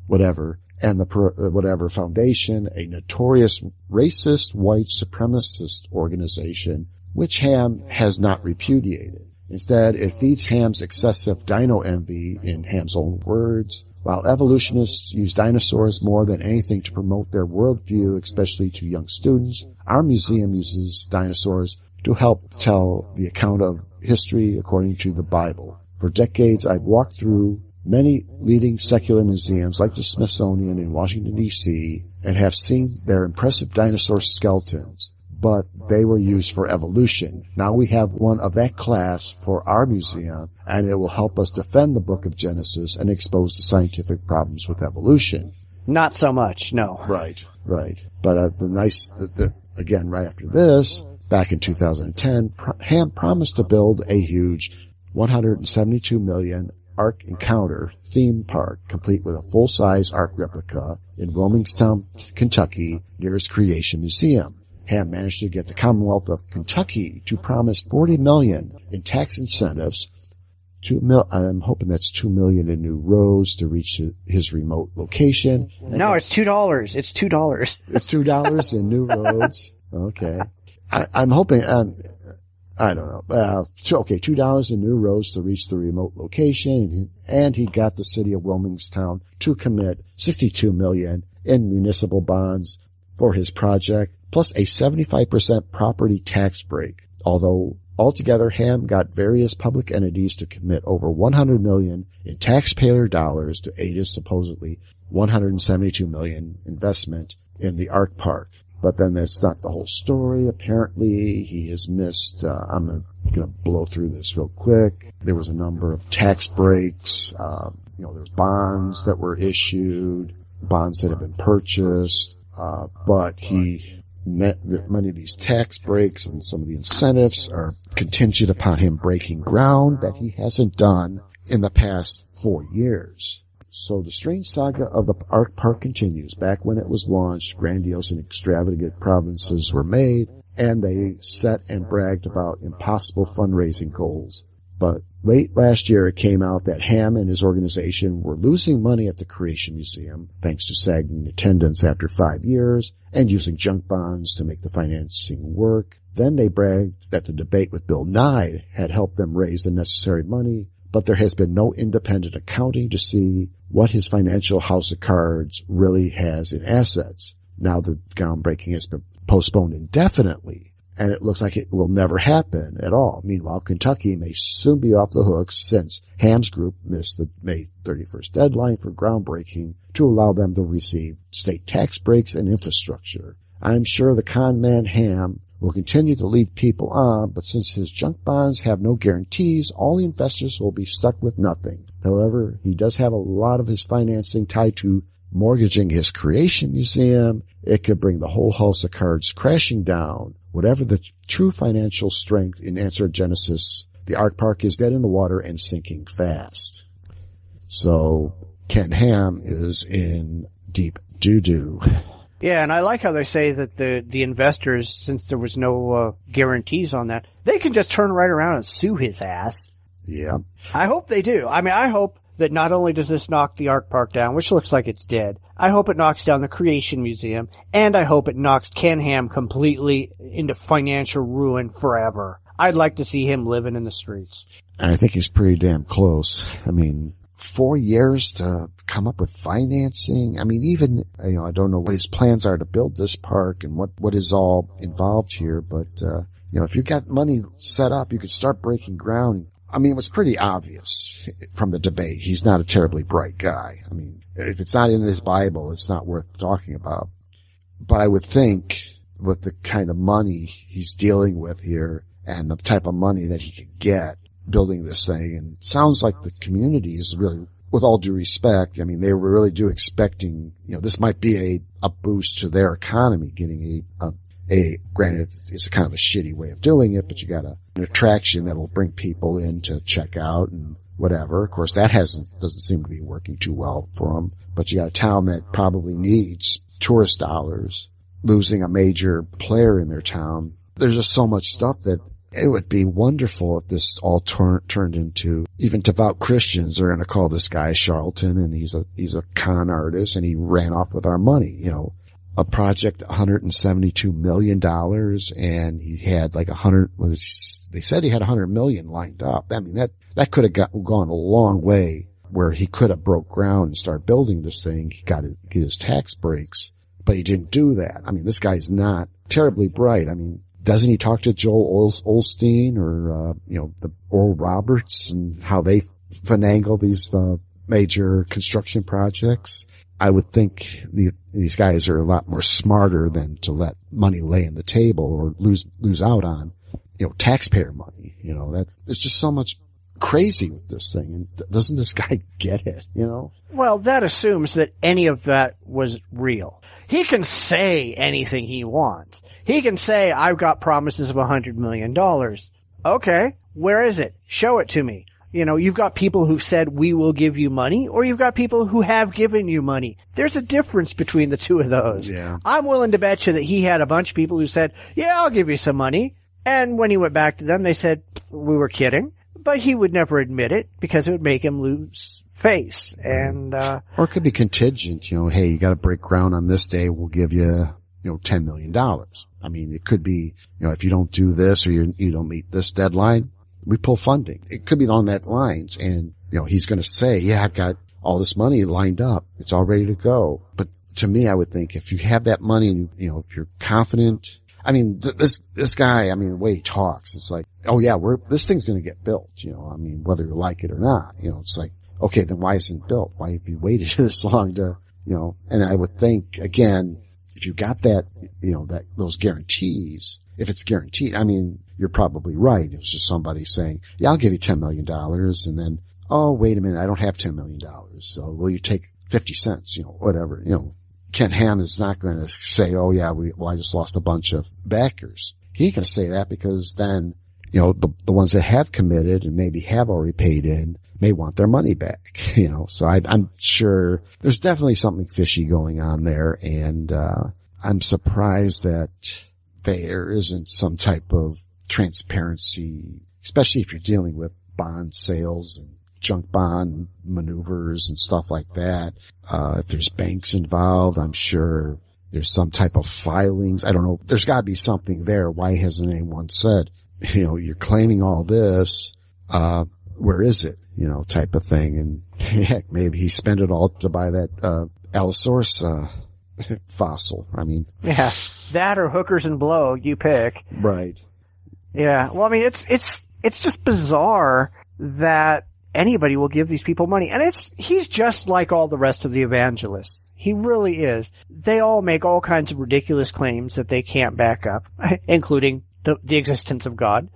whatever, and the whatever foundation, a notorious racist white supremacist organization, which Ham has not repudiated. Instead, it feeds Ham's excessive dino envy, in Ham's own words. While evolutionists use dinosaurs more than anything to promote their worldview, especially to young students, our museum uses dinosaurs to help tell the account of history according to the Bible. For decades, I've walked through many leading secular museums like the Smithsonian in Washington, D.C., and have seen their impressive dinosaur skeletons, but they were used for evolution. Now we have one of that class for our museum, and it will help us defend the book of Genesis and expose the scientific problems with evolution. Not so much, no. Right. But again, right after this, back in 2010, Ham promised to build a huge $172 million Ark Encounter theme park, complete with a full-size Ark replica in Wilmington, Kentucky, near his Creation Museum. Ham managed to get the Commonwealth of Kentucky to promise $40 million in tax incentives. I'm hoping that's $2 million in new roads to reach his remote location. No, it's $2. It's $2. It's $2 in new roads. Okay. I'm hoping, I don't know. Okay, $2 in new roads to reach the remote location, and he got the city of Wilmington to commit $62 million in municipal bonds for his project, plus a 75% property tax break. Although altogether, Ham got various public entities to commit over $100 million in taxpayer dollars to aid his supposedly $172 million investment in the Ark Park. But then that's not the whole story. Apparently, he has missed, I'm going to blow through this real quick. There was a number of tax breaks. There's bonds that were issued, bonds that have been purchased. But he met that many of these tax breaks and some of the incentives are contingent upon him breaking ground that he hasn't done in the past 4 years. So the strange saga of the Ark Park continues. Back when it was launched, grandiose and extravagant promises were made, and they set and bragged about impossible fundraising goals. But late last year, it came out that Ham and his organization were losing money at the Creation Museum, thanks to sagging attendance after 5 years, and using junk bonds to make the financing work. Then they bragged that the debate with Bill Nye had helped them raise the necessary money, but there has been no independent accounting to see what his financial house of cards really has in assets. Now the groundbreaking has been postponed indefinitely, and it looks like it will never happen at all. Meanwhile, Kentucky may soon be off the hook since Ham's group missed the May 31st deadline for groundbreaking to allow them to receive state tax breaks and infrastructure. I'm sure the con man Ham will continue to lead people on, but since his junk bonds have no guarantees, all the investors will be stuck with nothing. However, he does have a lot of his financing tied to mortgaging his creation museum. It could bring the whole house of cards crashing down. Whatever the true financial strength in answer to Genesis, the Ark Park is dead in the water and sinking fast. So Ken Ham is in deep doo-doo. Yeah, and I like how they say that the investors, since there was no guarantees on that, they can just turn right around and sue his ass. Yeah. I hope they do. I mean, I hope that not only does this knock the Ark Park down, which looks like it's dead, I hope it knocks down the Creation Museum, and I hope it knocks Ken Ham completely into financial ruin forever. I'd like to see him living in the streets. I think he's pretty damn close. I mean, 4 years to come up with financing. I mean, even, I don't know what his plans are to build this park and what is all involved here, but, if you got money set up, you could start breaking ground. I mean, it was pretty obvious from the debate. He's not a terribly bright guy. I mean, if it's not in his Bible, it's not worth talking about. But I would think with the kind of money he's dealing with here and the type of money that he could get building this thing, and it sounds like the community is really, with all due respect, I mean, they were really expecting, this might be a boost to their economy, getting granted, it's a kind of a shitty way of doing it, but you got an attraction that will bring people in to check out and whatever. Of course, that doesn't seem to be working too well for them, but you got a town that probably needs tourist dollars, losing a major player in their town. There's just so much stuff that it would be wonderful if this all turned into, even devout Christians are going to call this guy a charlatan, and he's a con artist, and he ran off with our money, a project, $172 million, and he had like they said he had 100 million lined up. I mean, that could have gone a long way, where he could have broke ground and started building this thing. He got to get his tax breaks, but he didn't do that. I mean, this guy's not terribly bright. I mean, doesn't he talk to Joel Osteen or, the Oral Roberts and how they finagle these, major construction projects? I would think these guys are a lot more smarter than to let money lay on the table or lose out on, taxpayer money. That it's just so much crazy with this thing. And doesn't this guy get it, Well, that assumes that any of that was real. He can say anything he wants. He can say, I've got promises of $100 million. Okay, where is it? Show it to me. You've got people who've said, we will give you money, or you've got people who have given you money. There's a difference between the two of those. Yeah. I'm willing to bet you that he had a bunch of people who said, yeah, I'll give you some money. And when he went back to them, they said, we were kidding. But he would never admit it because it would make him lose face. And, or it could be contingent, hey, you got to break ground on this day. We'll give you, $10 million. I mean, it could be, if you don't do this or you don't meet this deadline, we pull funding. It could be on that lines. And, he's going to say, yeah, I've got all this money lined up. It's all ready to go. But to me, I would think if you have that money and, if you're confident, I mean, this guy, I mean, the way he talks, it's like, oh yeah, this thing's going to get built, I mean, whether you like it or not, it's like, okay, then why isn't it built? Why have you waited this long to, and I would think, again, if you got that, those guarantees, if it's guaranteed, I mean, you're probably right. It was just somebody saying, yeah, I'll give you $10 million. And then, oh, wait a minute, I don't have $10 million. So will you take 50 cents, whatever, Ken Ham is not going to say, oh yeah, I just lost a bunch of backers. He ain't going to say that because then, the ones that have committed and maybe have already paid in may want their money back, so I'm sure there's definitely something fishy going on there. And, I'm surprised that there isn't some type of transparency, especially if you're dealing with bond sales and junk bond maneuvers and stuff like that. If there's banks involved, I'm sure there's some type of filings. I don't know. There's got to be something there. Why hasn't anyone said, you're claiming all this, where is it? Type of thing. And heck, maybe he spent it all to buy that, Allosaurus, Fossil. I mean. Yeah. That or hookers and blow, you pick. Right. Yeah. Well, I mean, it's just bizarre that anybody will give these people money. And he's just like all the rest of the evangelists. He really is. They all make all kinds of ridiculous claims that they can't back up, including the existence of God.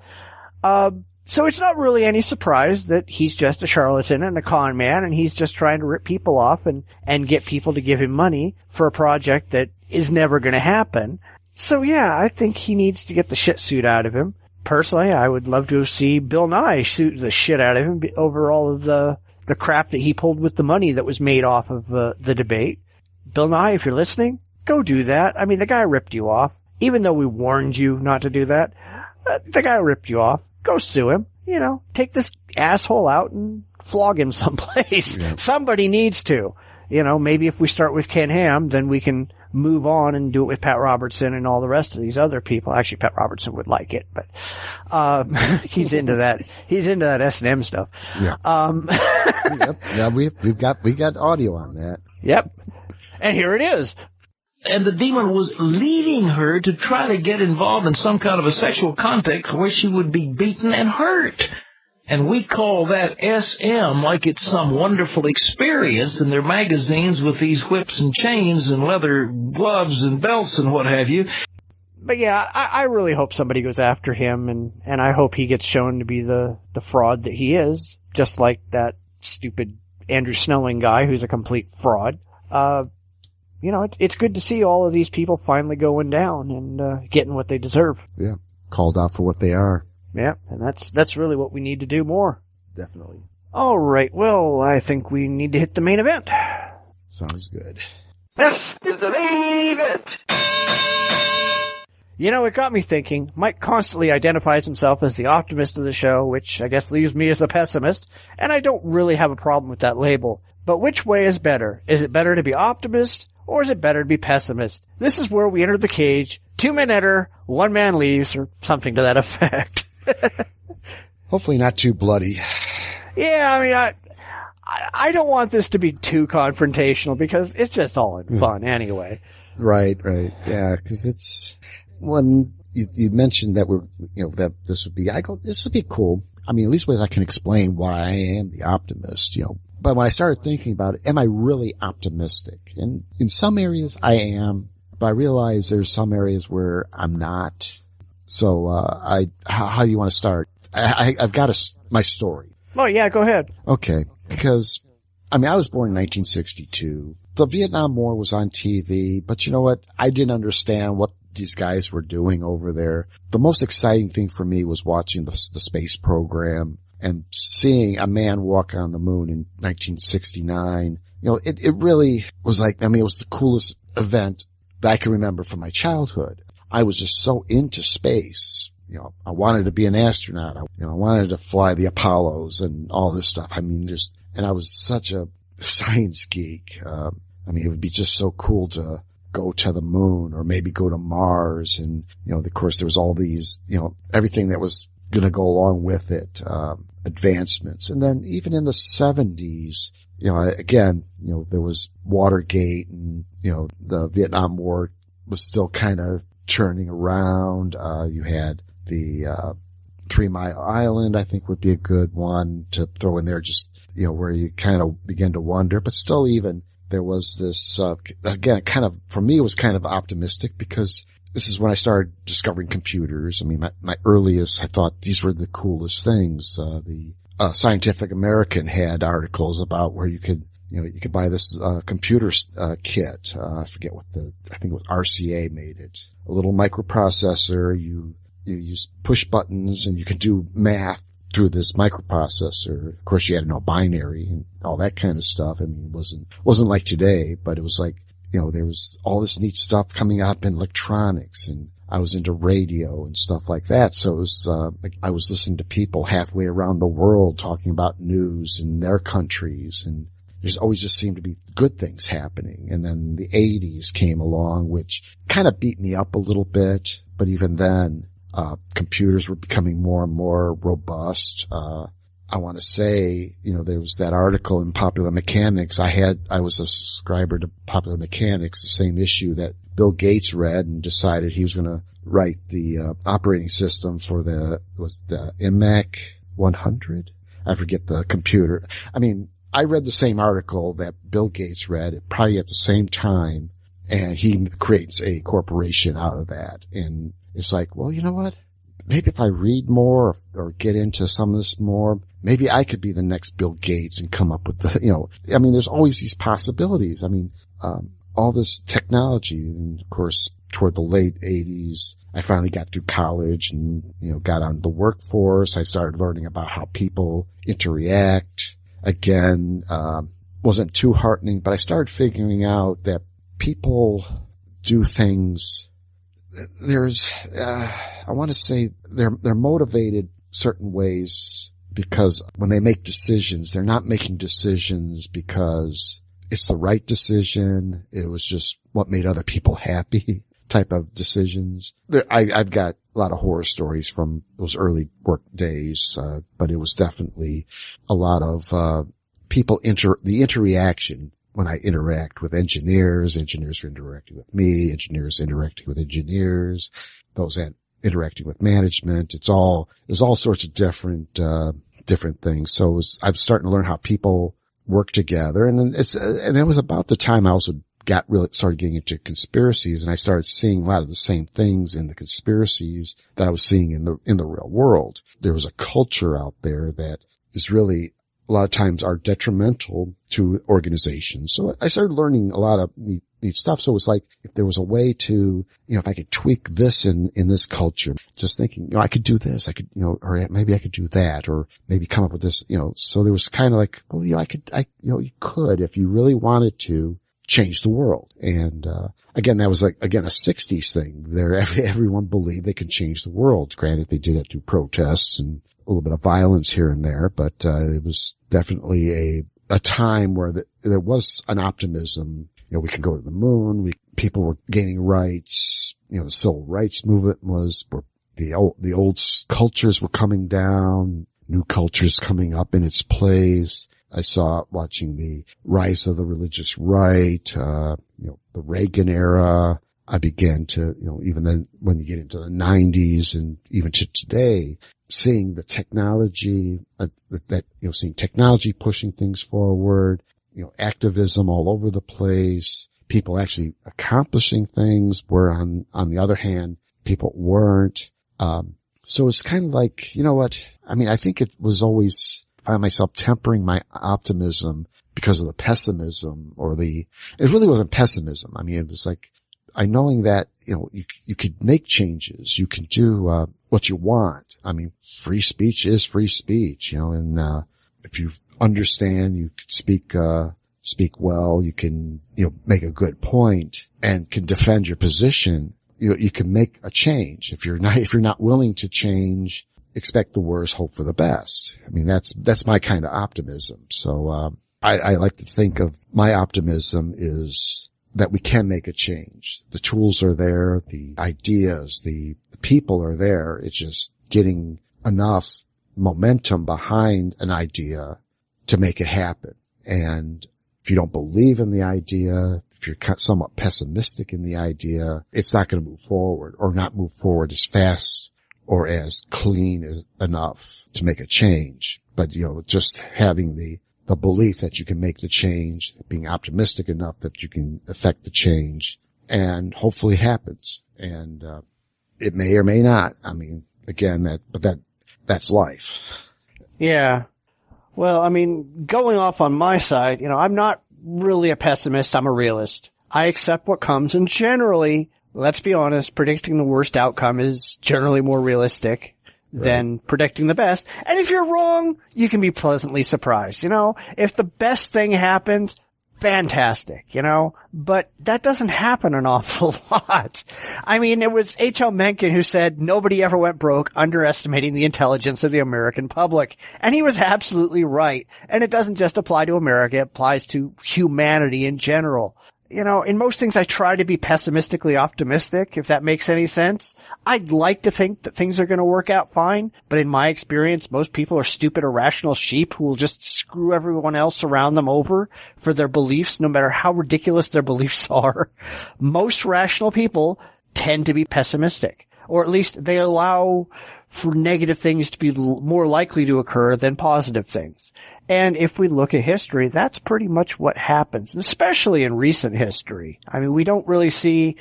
So it's not really any surprise that he's just a charlatan and a con man, and he's just trying to rip people off and get people to give him money for a project that is never going to happen. So yeah, I think he needs to get the shit suit out of him. Personally, I would love to see Bill Nye shoot the shit out of him over all of the crap that he pulled with the money that was made off of the debate. Bill Nye, if you're listening, go do that. I mean, the guy ripped you off. Even though we warned you not to do that, the guy ripped you off. Go sue him. You know, take this asshole out and flog him someplace. Yeah. Somebody needs to. You know, maybe if we start with Ken Ham, then we can move on and do it with Pat Robertson and all the rest of these other people. Actually, Pat Robertson would like it, but he's into that. He's into that S&M stuff. Yeah. Yep. Yeah, we got audio on that. Yep. And here it is. And the demon was leading her to try to get involved in some kind of a sexual context where she would be beaten and hurt. And we call that SM like it's some wonderful experience in their magazines with these whips and chains and leather gloves and belts and what have you. But yeah, I really hope somebody goes after him, and I hope he gets shown to be the fraud that he is, just like that stupid Andrew Snelling guy who's a complete fraud. You know, it's good to see all of these people finally going down and getting what they deserve. Yeah, called out for what they are. Yeah, and that's really what we need to do more. Definitely. All right, well, I think we need to hit the main event. Sounds good. This is the main event. You know, it got me thinking. Mike constantly identifies himself as the optimist of the show, which I guess leaves me as the pessimist, and I don't really have a problem with that label. But which way is better? Is it better to be optimist, or is it better to be pessimist? This is where we enter the cage. 2 men enter, 1 man leaves, or something to that effect. Hopefully not too bloody. Yeah, I mean, I don't want this to be too confrontational because it's just all in fun anyway. Right. Yeah, because it's when you mentioned that that this would be, I go, this would be cool. I mean, at least ways I can explain why I am the optimist, But when I started thinking about it, am I really optimistic? And in some areas I am, but I realize there's some areas where I'm not. So, how do you want to start? I've got my story. Oh yeah, go ahead. Okay. Because, I mean, I was born in 1962. The Vietnam War was on TV, but you know what? I didn't understand what these guys were doing over there. The most exciting thing for me was watching the space program and seeing a man walk on the moon in 1969. It really was like, I mean, it was the coolest event that I can remember from my childhood. I was just so into space. I wanted to be an astronaut. I wanted to fly the Apollos and all this stuff. I mean, and I was such a science geek. I mean, it would be just so cool to go to the moon or maybe go to Mars. And, of course, there was all these, everything that was going to go along with it, advancements. And then even in the 70s, again, there was Watergate and, the Vietnam War was still kind of churning around. You had the 3 Mile Island, I think would be a good one to throw in there, just, where you kind of begin to wonder. But still, even there was this, again, kind of, for me, it was kind of optimistic because this is when I started discovering computers. I mean, my earliest, I thought these were the coolest things. The Scientific American had articles about where you could buy this computer kit. I forget I think it was RCA made it. A little microprocessor. You use push buttons and you could do math through this microprocessor. Of course, you had to know binary and all that kind of stuff. I mean, it wasn't like today, but it was like, there was all this neat stuff coming up in electronics, and I was into radio and stuff like that. So it was, I was listening to people halfway around the world talking about news in their countries, and there's always just seemed to be good things happening. And then the 80s came along, which kind of beat me up a little bit. But even then, computers were becoming more and more robust. I want to say, there was that article in Popular Mechanics. I was a subscriber to Popular Mechanics, the same issue that Bill Gates read and decided he was going to write the operating system for the IMAC 100? I forget the computer. I mean, I read the same article that Bill Gates read, probably at the same time, and he creates a corporation out of that. And it's like, well, you know what? Maybe if I read more or get into some of this more, maybe I could be the next Bill Gates and come up with there's always these possibilities. I mean, all this technology, and of course, toward the late 80s, I finally got through college and, got on the workforce. I started learning about how people interact. Again, wasn't too heartening, but I started figuring out that people do things. I want to say they're motivated certain ways because when they make decisions, they're not making decisions because it's the right decision. It was just what made other people happy type of decisions. I've got a lot of horror stories from those early work days, but it was definitely a lot of people the interaction. When I interact with engineers are interacting with me, engineers interacting with engineers, those interacting with management. There's all sorts of different things. So I'm starting to learn how people work together. And it was about the time I also started getting into conspiracies, and I started seeing a lot of the same things in the conspiracies that I was seeing in the real world. There was a culture out there that is really a lot of times are detrimental to organizations. So I started learning a lot of neat stuff. So it's like, if there was a way to, if I could tweak this in this culture, just thinking, I could do this, I could, or maybe I could do that, or maybe come up with this, so there was kind of like, well, you could, if you really wanted to, change the world. And, again, that was a 60s thing there. Everyone believed they could change the world. Granted, they did it through protests and a little bit of violence here and there, but it was definitely a time where there was an optimism. We can go to the moon. People were gaining rights. The civil rights movement the old cultures were coming down, new cultures coming up in its place. I saw watching the rise of the religious right, the Reagan era. I began to, even then when you get into the 90s and even to today, seeing the technology, seeing technology pushing things forward, activism all over the place, people actually accomplishing things where on the other hand, people weren't. So it's kind of like, I think it was always, I find myself tempering my optimism because of the pessimism it really wasn't pessimism. It was like, knowing that, you could make changes. You can do, what you want. Free speech is free speech, and, if you understand, you can speak well, you can, make a good point and can defend your position. You can make a change. If you're not willing to change, expect the worst, hope for the best. That's my kind of optimism. So, I like to think of my optimism is that we can make a change. The tools are there, the ideas, the people are there. It's just getting enough momentum behind an idea to make it happen. And if you don't believe in the idea, if you're somewhat pessimistic in the idea, it's not going to move forward or not move forward as fast or as clean enough to make a change. But, just having the belief that you can make the change, being optimistic enough that you can affect the change, and hopefully it happens. And, it may or may not. Again, that's life. Yeah. Well, going off on my side, I'm not really a pessimist. I'm a realist. I accept what comes, and generally, let's be honest, predicting the worst outcome is generally more realistic than predicting the best. And if you're wrong, you can be pleasantly surprised. If the best thing happens, fantastic, but that doesn't happen an awful lot. It was H.L. Mencken who said nobody ever went broke underestimating the intelligence of the American public. And he was absolutely right. And it doesn't just apply to America, it applies to humanity in general. in most things I try to be pessimistically optimistic, if that makes any sense. I'd like to think that things are going to work out fine, but in my experience, most people are stupid, irrational sheep who will just screw everyone else around them over for their beliefs, no matter how ridiculous their beliefs are. Most rational people tend to be pessimistic. Or at least they allow for negative things to be more likely to occur than positive things. And if we look at history, that's pretty much what happens, especially in recent history. I mean, we don't really see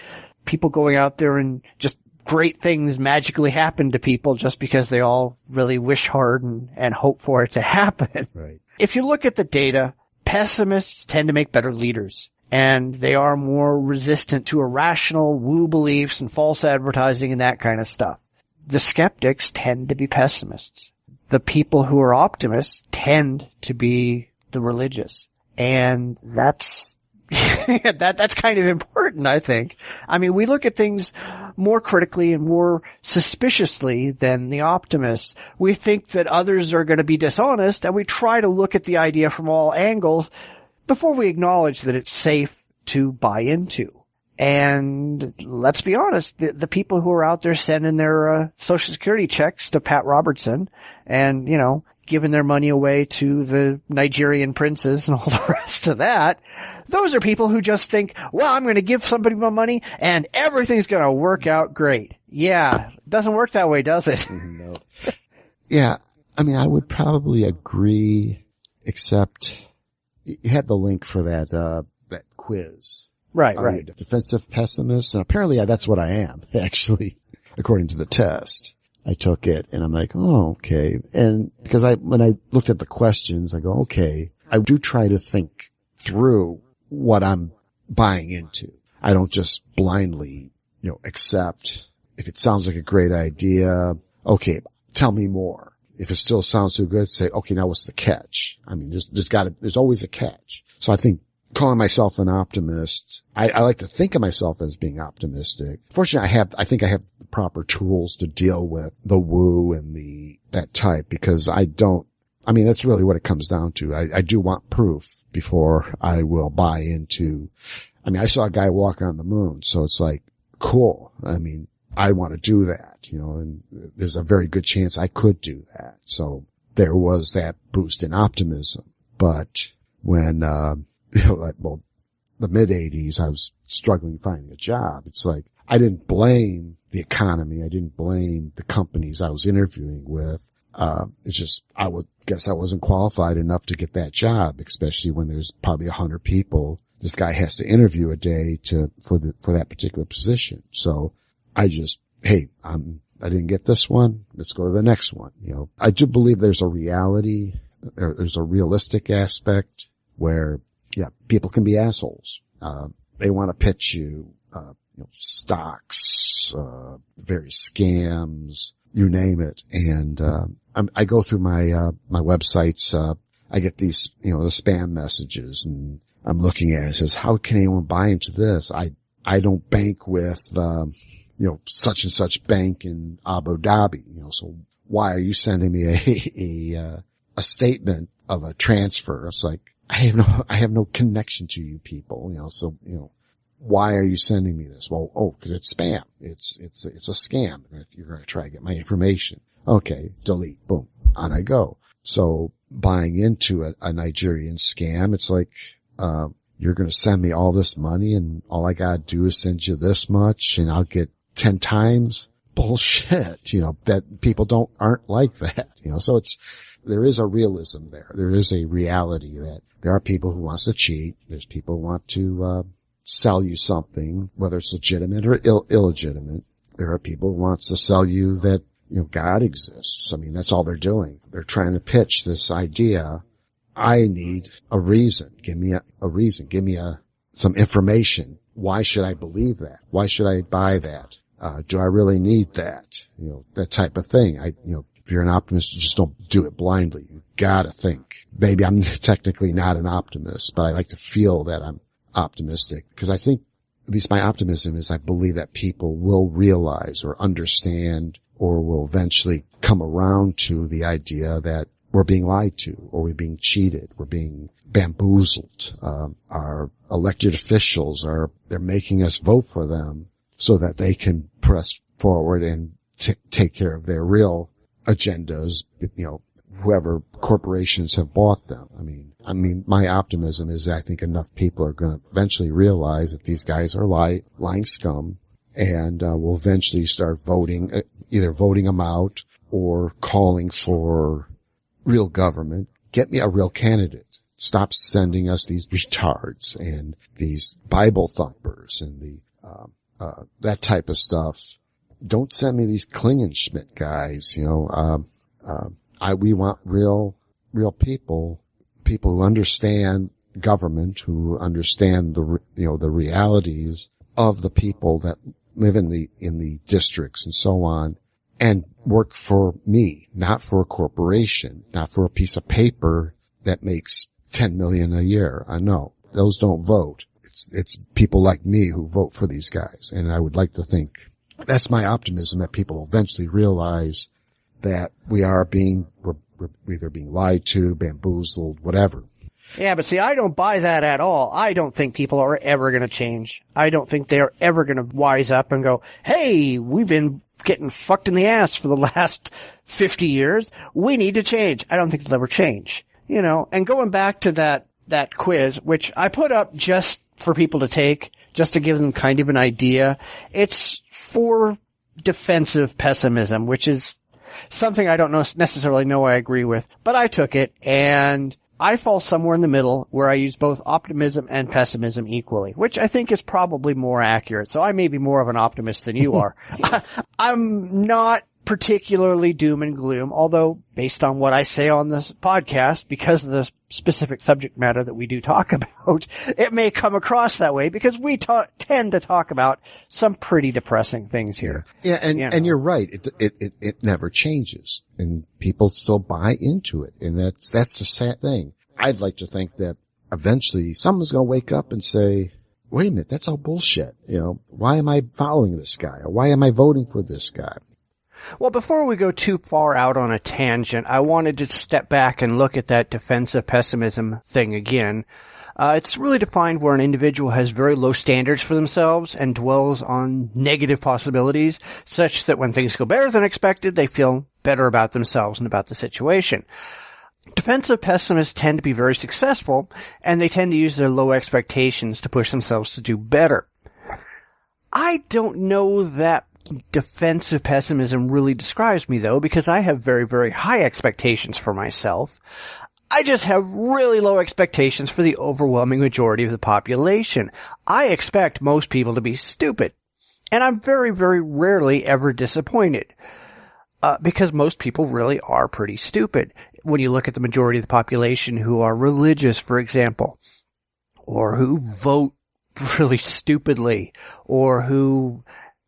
people going out there and just great things magically happen to people just because they all really wish hard and hope for it to happen. Right. If you look at the data, pessimists tend to make better leaders. And they are more resistant to irrational woo beliefs and false advertising and that kind of stuff. The skeptics tend to be pessimists. The people who are optimists tend to be the religious. And that's, that's kind of important, I think. I mean, we look at things more critically and more suspiciously than the optimists. We think that others are going to be dishonest, and we try to look at the idea from all angles before we acknowledge that it's safe to buy into. And let's be honest, the people who are out there sending their Social Security checks to Pat Robertson and, giving their money away to the Nigerian princes and all the rest of that, those are people who just think, well, I'm going to give somebody my money and everything's going to work out great. Yeah, it doesn't work that way, does it? No. Yeah, I mean, I would probably agree, except you had the link for that quiz. Right. Defensive pessimist. And apparently that's what I am, actually, according to the test. I took it and I'm like, oh, okay. And because when I looked at the questions, I go, okay, I do try to think through what I'm buying into. I don't just blindly, accept if it sounds like a great idea. Okay, tell me more. If it still sounds too good, say, okay, now what's the catch? I mean, there's always a catch. So I think calling myself an optimist, I like to think of myself as being optimistic. Fortunately, I think I have the proper tools to deal with the woo and that type, because that's really what it comes down to. I do want proof before I will buy into, I saw a guy walk on the moon, so it's like, cool. I want to do that, and there's a very good chance I could do that. So there was that boost in optimism. But when, the mid-'80s, I was struggling finding a job. It's like, I didn't blame the economy. I didn't blame the companies I was interviewing with. It's just, I wasn't qualified enough to get that job, especially when there's probably 100 people this guy has to interview a day for that particular position. So I just, hey, I didn't get this one. Let's go to the next one. I do believe there's a reality, there's a realistic aspect where, yeah, people can be assholes. They want to pitch you, stocks, various scams, you name it. And, I go through my websites, I get these, the spam messages, and I'm looking at it. It says, how can anyone buy into this? I don't bank with, such and such bank in Abu Dhabi, so why are you sending me a statement of a transfer? It's like, I have no connection to you people, so, why are you sending me this? Well, cause it's spam. It's a scam. You're going to try to get my information. Okay. Delete. Boom. On I go. So buying into a Nigerian scam, it's like, you're going to send me all this money and all I got to do is send you this much and I'll get 10 times. Bullshit. That people aren't like that, so there is a realism there. There is a reality that there are people who wants to cheat. There's people who want to, sell you something, whether it's legitimate or illegitimate. There are people who wants to sell you that, God exists. That's all they're doing. They're trying to pitch this idea. I need a reason. Give me a reason. Give me some information. Why should I believe that? Why should I buy that? Do I really need that? That type of thing. If you're an optimist, you just don't do it blindly. You gotta think. Maybe I'm technically not an optimist, but I like to feel that I'm optimistic, because I think, at least my optimism is, I believe that people will realize or understand or will eventually come around to the idea that we're being lied to, or we're being cheated, we're being bamboozled. Our elected officials they're making us vote for them so that they can press forward and take care of their real agendas, whoever corporations have bought them. I mean, my optimism is I think enough people are going to eventually realize that these guys are lying scum, and will eventually start voting, either voting them out or calling for real government. Get me a real candidate. Stop sending us these retards and these Bible thumpers and that type of stuff. Don't send me these Klingenschmidt guys, we want real people who understand government, who understand the realities of the people that live in the districts and so on, and work for me, not for a corporation, not for a piece of paper that makes $10 million a year. I know those don't vote. It's people like me who vote for these guys. And I would like to think that's my optimism, that people eventually realize that we're either being lied to, bamboozled, whatever. Yeah, but see, I don't buy that at all. I don't think people are ever going to change. I don't think they're ever going to wise up and go, hey, we've been getting fucked in the ass for the last 50 years. We need to change. I don't think they'll ever change. And going back to that quiz, which I put up just for people to take, just to give them kind of an idea. It's for defensive pessimism, which is something I don't necessarily know I agree with, but I took it, and I fall somewhere in the middle where I use both optimism and pessimism equally, which I think is probably more accurate. So I may be more of an optimist than you are. I'm not particularly doom and gloom, although based on what I say on this podcast, because of the specific subject matter that we do talk about, it may come across that way because we tend to talk about some pretty depressing things here. Yeah, and you're right. It never changes, and people still buy into it, and that's the sad thing. I'd like to think that eventually someone's going to wake up and say, wait a minute, that's all bullshit. Why am I following this guy? Or why am I voting for this guy? Well, before we go too far out on a tangent, I wanted to step back and look at that defensive pessimism thing again. It's really defined where an individual has very low standards for themselves and dwells on negative possibilities, such that when things go better than expected, they feel better about themselves and about the situation. Defensive pessimists tend to be very successful, and they tend to use their low expectations to push themselves to do better. I don't know that defensive pessimism really describes me, though, because I have very, very high expectations for myself. I just have really low expectations for the overwhelming majority of the population. I expect most people to be stupid, and I'm very, very rarely ever disappointed, because most people really are pretty stupid. When you look at the majority of the population who are religious, for example, or who vote really stupidly, or who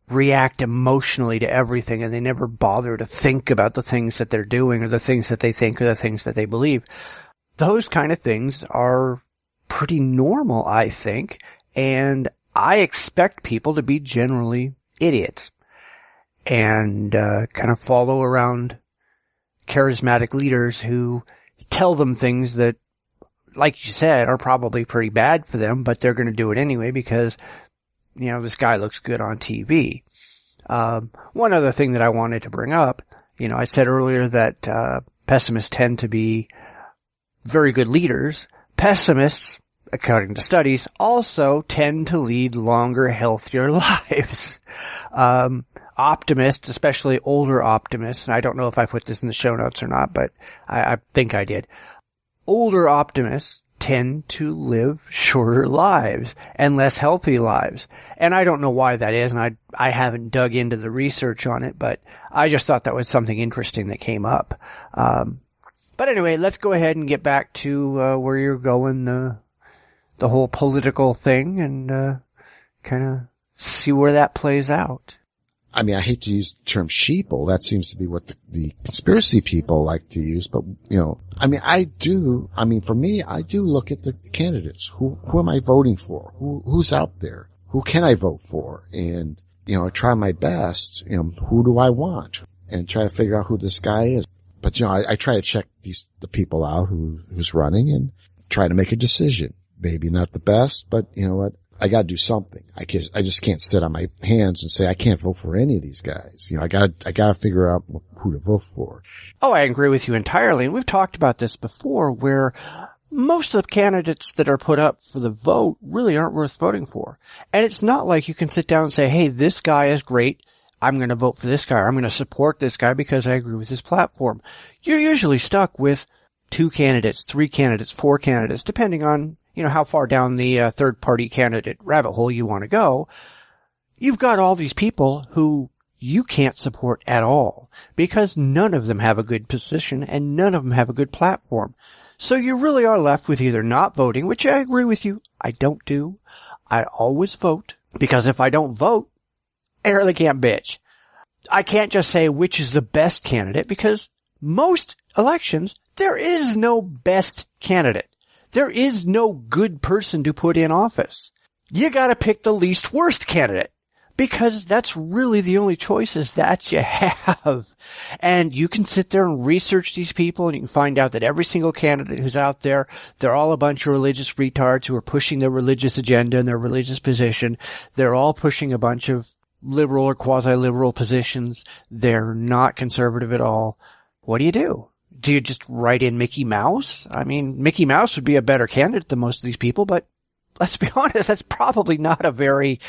react emotionally to everything, and they never bother to think about the things that they're doing or the things that they think or the things that they believe. Those kind of things are pretty normal, I think, and I expect people to be generally idiots and kind of follow around charismatic leaders who tell them things that, like you said, are probably pretty bad for them, but they're going to do it anyway because this guy looks good on TV. One other thing that I wanted to bring up, I said earlier that pessimists tend to be very good leaders. Pessimists, according to studies, also tend to lead longer, healthier lives. Optimists, especially older optimists, and I don't know if I put this in the show notes or not, but I think I did. Older optimists tend to live shorter lives and less healthy lives. And I don't know why that is, and I haven't dug into the research on it, but I just thought that was something interesting that came up. But anyway, let's go ahead and get back to where you're going, the whole political thing, and kind of see where that plays out. I mean, I hate to use the term sheeple. That seems to be what the conspiracy people like to use. But, for me, I do look at the candidates. Who am I voting for? Who's out there? Who can I vote for? And, I try my best. Who do I want? And try to figure out who this guy is. But, you know, I try to check the people out who's running and try to make a decision. Maybe not the best, but you know what? I gotta do something. I just can't sit on my hands and say I can't vote for any of these guys. You know, I gotta figure out who to vote for. Oh, I agree with you entirely. And we've talked about this before, where most of the candidates that are put up for the vote really aren't worth voting for. And it's not like you can sit down and say, hey, this guy is great. I'm going to vote for this guy. Or I'm going to support this guy because I agree with his platform. You're usually stuck with 2 candidates, 3 candidates, 4 candidates, depending on, you know, how far down the third party candidate rabbit hole you want to go. You've got all these people who you can't support at all because none of them have a good position and none of them have a good platform. So you really are left with either not voting, which I agree with you. I don't do. I always vote because if I don't vote, I really can't bitch. I can't just say which is the best candidate because most elections, there is no best candidate. There is no good person to put in office. You gotta pick the least worst candidate because that's really the only choices that you have. And you can sit there and research these people and you can find out that every single candidate who's out there, they're all a bunch of religious retards who are pushing their religious agenda and their religious position. They're all pushing a bunch of liberal or quasi-liberal positions. They're not conservative at all. What do? Do you just write in Mickey Mouse? I mean, Mickey Mouse would be a better candidate than most of these people, but let's be honest, that's probably not a very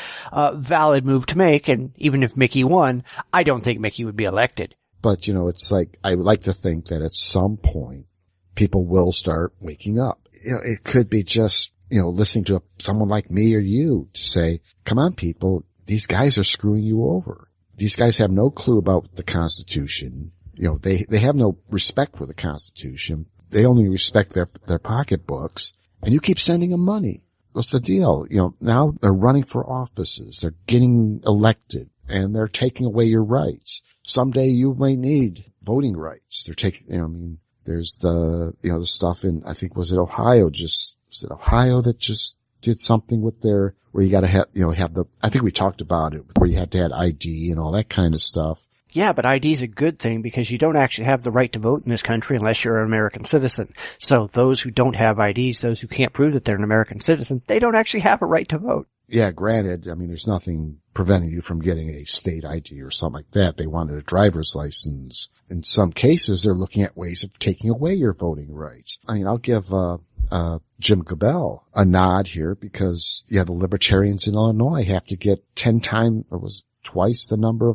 valid move to make. And even if Mickey won, I don't think Mickey would be elected. But, you know, it's like, I would like to think that at some point people will start waking up. You know, it could be just, you know, listening to someone like me or you to say, come on, people, these guys are screwing you over. These guys have no clue about the Constitution. You know, they have no respect for the Constitution. They only respect their pocketbooks. And you keep sending them money. What's the deal? You know, now they're running for offices. They're getting elected and they're taking away your rights. Someday you may need voting rights. They're taking, you know, I mean, there's the stuff in, I think, was it Ohio that just did something with where you gotta have the, I think we talked about it, where you had to have ID and all that kind of stuff. Yeah, but ID is a good thing because you don't actually have the right to vote in this country unless you're an American citizen. So those who don't have IDs, those who can't prove that they're an American citizen, they don't actually have a right to vote. Yeah, granted, I mean, there's nothing preventing you from getting a state ID or something like that. They wanted a driver's license. In some cases, they're looking at ways of taking away your voting rights. I mean, I'll give Jim Cabell a nod here because, yeah, the libertarians in Illinois have to get 10 times, or was twice the number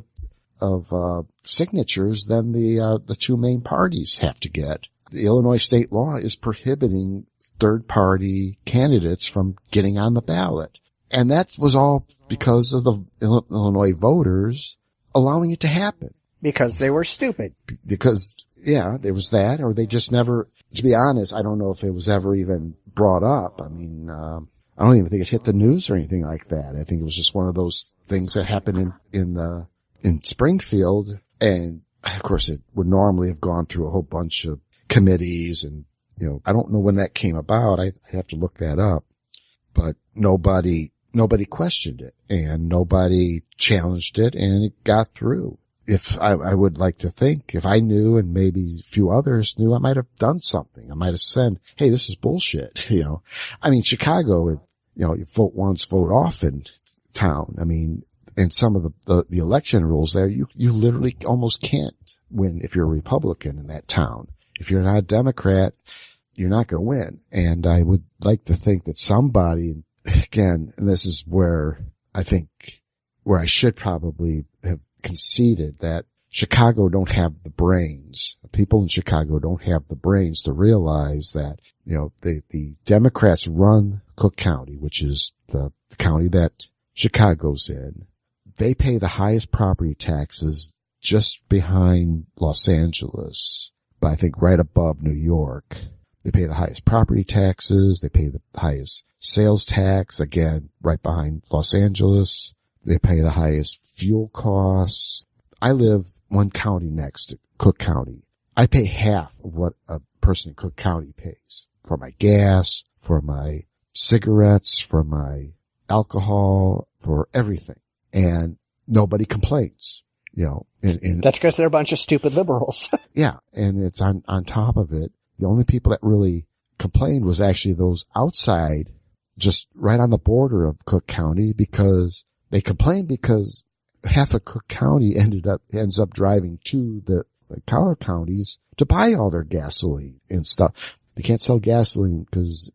of signatures than the 2 main parties have to get. The Illinois state law is prohibiting third-party candidates from getting on the ballot. And that was all because of the Illinois voters allowing it to happen. Because they were stupid. Because, yeah, there was that, or they just never, to be honest, I don't know if it was ever even brought up. I mean, I don't even think it hit the news or anything like that. I think it was just one of those things that happened in Springfield. And of course it would normally have gone through a whole bunch of committees and, you know, I don't know when that came about. I have to look that up, but nobody questioned it and nobody challenged it and it got through. If I would like to think if I knew and maybe a few others knew, I might have done something. I might have said, hey, this is bullshit. You know, I mean, Chicago, you know, you vote once, vote often town. I mean, and some of the election rules there, you literally almost can't win if you're a Republican in that town. If you're not a Democrat, you're not going to win. And I would like to think that somebody, again, and this is where I think where I should probably have conceded that Chicago don't have the brains. People in Chicago don't have the brains to realize that, you know, the Democrats run Cook County, which is the county that Chicago's in. They pay the highest property taxes just behind Los Angeles, but I think right above New York. They pay the highest property taxes. They pay the highest sales tax, again, right behind Los Angeles. They pay the highest fuel costs. I live one county next to Cook County. I pay half of what a person in Cook County pays for my gas, for my cigarettes, for my alcohol, for everything. And nobody complains. That's because they're a bunch of stupid liberals. Yeah. And it's on top of it. The only people that really complained was actually those outside, just right on the border of Cook County, because they complained because half of Cook County ends up driving to the collar counties to buy all their gasoline and stuff. They can't sell gasoline because,